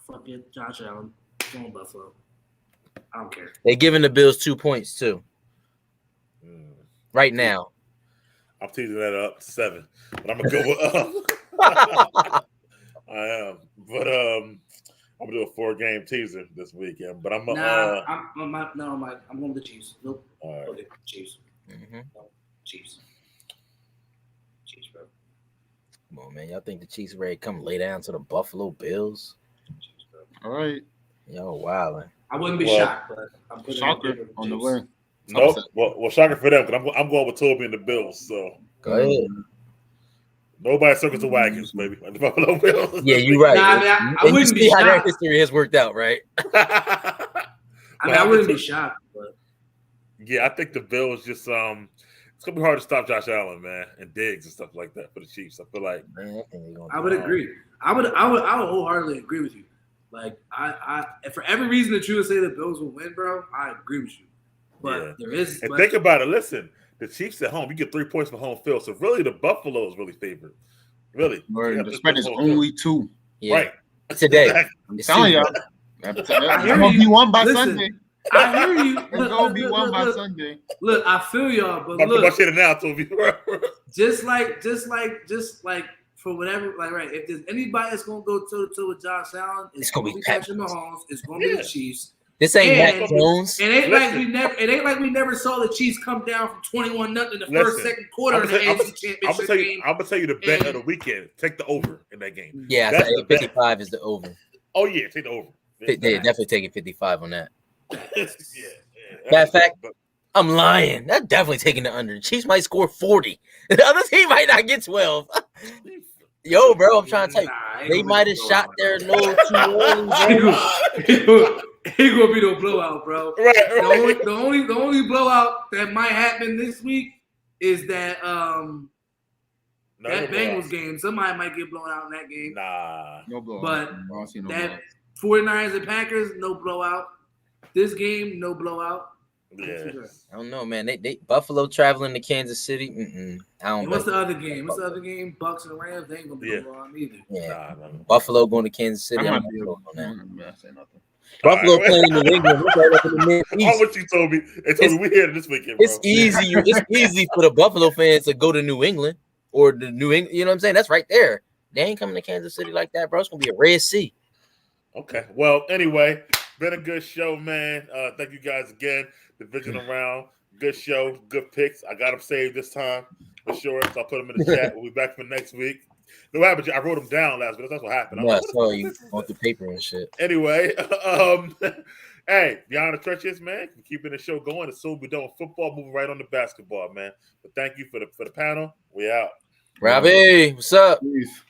Fuck it, Josh Allen. Go on Buffalo. I don't care. They're giving the Bills 2 points too. Right now. I'm teasing that up to 7, but I'm gonna go with I am, but I'm gonna do a 4-game teaser this weekend. But I'm I'm going with the Chiefs. Nope. all right. Okay, Chiefs. Mhm. Chiefs, bro. Come on, man. Y'all think the Chiefs ready to come lay down to the Buffalo Bills? Chiefs, bro. All right. Yo, wow. I wouldn't be Well, shocked, but I'm putting Shocker it on the Chiefs. win. Nope. Well, shocker for them because I'm going with Toby and the Bills. So Go ahead. nobody circles the wagons, baby. The Buffalo Bills. Yeah, you're right. Nah, I mean, I And you wouldn't be see how their shocked. history has worked out, right? I wouldn't be shocked, but Yeah, I think the Bills just it's gonna be hard to stop Josh Allen, man, and Diggs and stuff like that for the Chiefs. I feel like Man, I think they're gonna I do would it. agree. I would wholeheartedly agree with you. Like I for every reason that you would say the Bills will win, bro, I agree with you. But Yeah. there is and think about it. Listen, the Chiefs at home, you get 3 points for home field. So really, the Buffalo is really favored. Really, Word, Yeah, the this spread is home field. only 2. Yeah. Right Today. Exactly. I'm It's telling Tuesday. y'all. It's hear gonna you. be won by Listen, Sunday. I hear you. It's gonna be won by look, Sunday. look, I feel y'all, but I'm look, about to say it now, Toby. just like for whatever, like right, if there's anybody that's gonna go toe to toe with Josh Allen, It's gonna be be Pat Patrick Mahomes. It's gonna be Yeah. the Chiefs. This ain't And- Mac Jones. It ain't like Listen. we never saw the Chiefs come down from 21-0 in the first, Listen, second quarter in the I'm AFC Championship game. gonna tell you the bet And- of the weekend. Take the over in that game. Yeah, That's the bet. 55 is the over. Oh yeah, take the over. They're definitely taking 55 on that. yeah. Matter of fact, But- I'm lying. They're definitely taking the under. The Chiefs might score 40. The other team might not get 12. Yo, bro, I'm trying to tell you. Nah, They might have shot their load too early, bro. Ain't gonna be no blowout, bro. right, The right. only blowout that might happen this week is that No, that no Bengals blowouts. game, somebody might get blown out in that game. Nah. No blowout. But I don't see no that blowout. 49ers and Packers, no blowout. This game, no blowout. Yeah. I don't know, man. They Buffalo traveling to Kansas City. I don't. And what's bet the other that. game? What's the other game? Bucks and Rams. They ain't gonna Yeah. blow them either. Yeah, Nah. Buffalo going to Kansas City. I I'm might not be going able on that. I'm not say nothing. Buffalo All right. playing New England. That's right up in the Oh, Northeast. what you told me. They told me we here this weekend, bro. It's easy. It's easy for the Buffalo fans to go to New England or the New England. You know what I'm saying? That's right there. They ain't coming to Kansas City like that, bro. It's gonna be a Red Sea. Okay. Well, anyway, been a good show, man. Thank you guys again. Division round. Good show. Good picks. I got them saved this time for sure. So I'll put them in the chat. We'll be back for next week. No, what happened? I wrote them down last week. That's what happened. No, I What the saw fuck you is this? on the paper and shit. Anyway, hey, beyond the trenches, man, keeping the show going. As soon as we're done with football, moving right on to basketball, man. But thank you for the panel. We out. Robbie, what's up? Peace.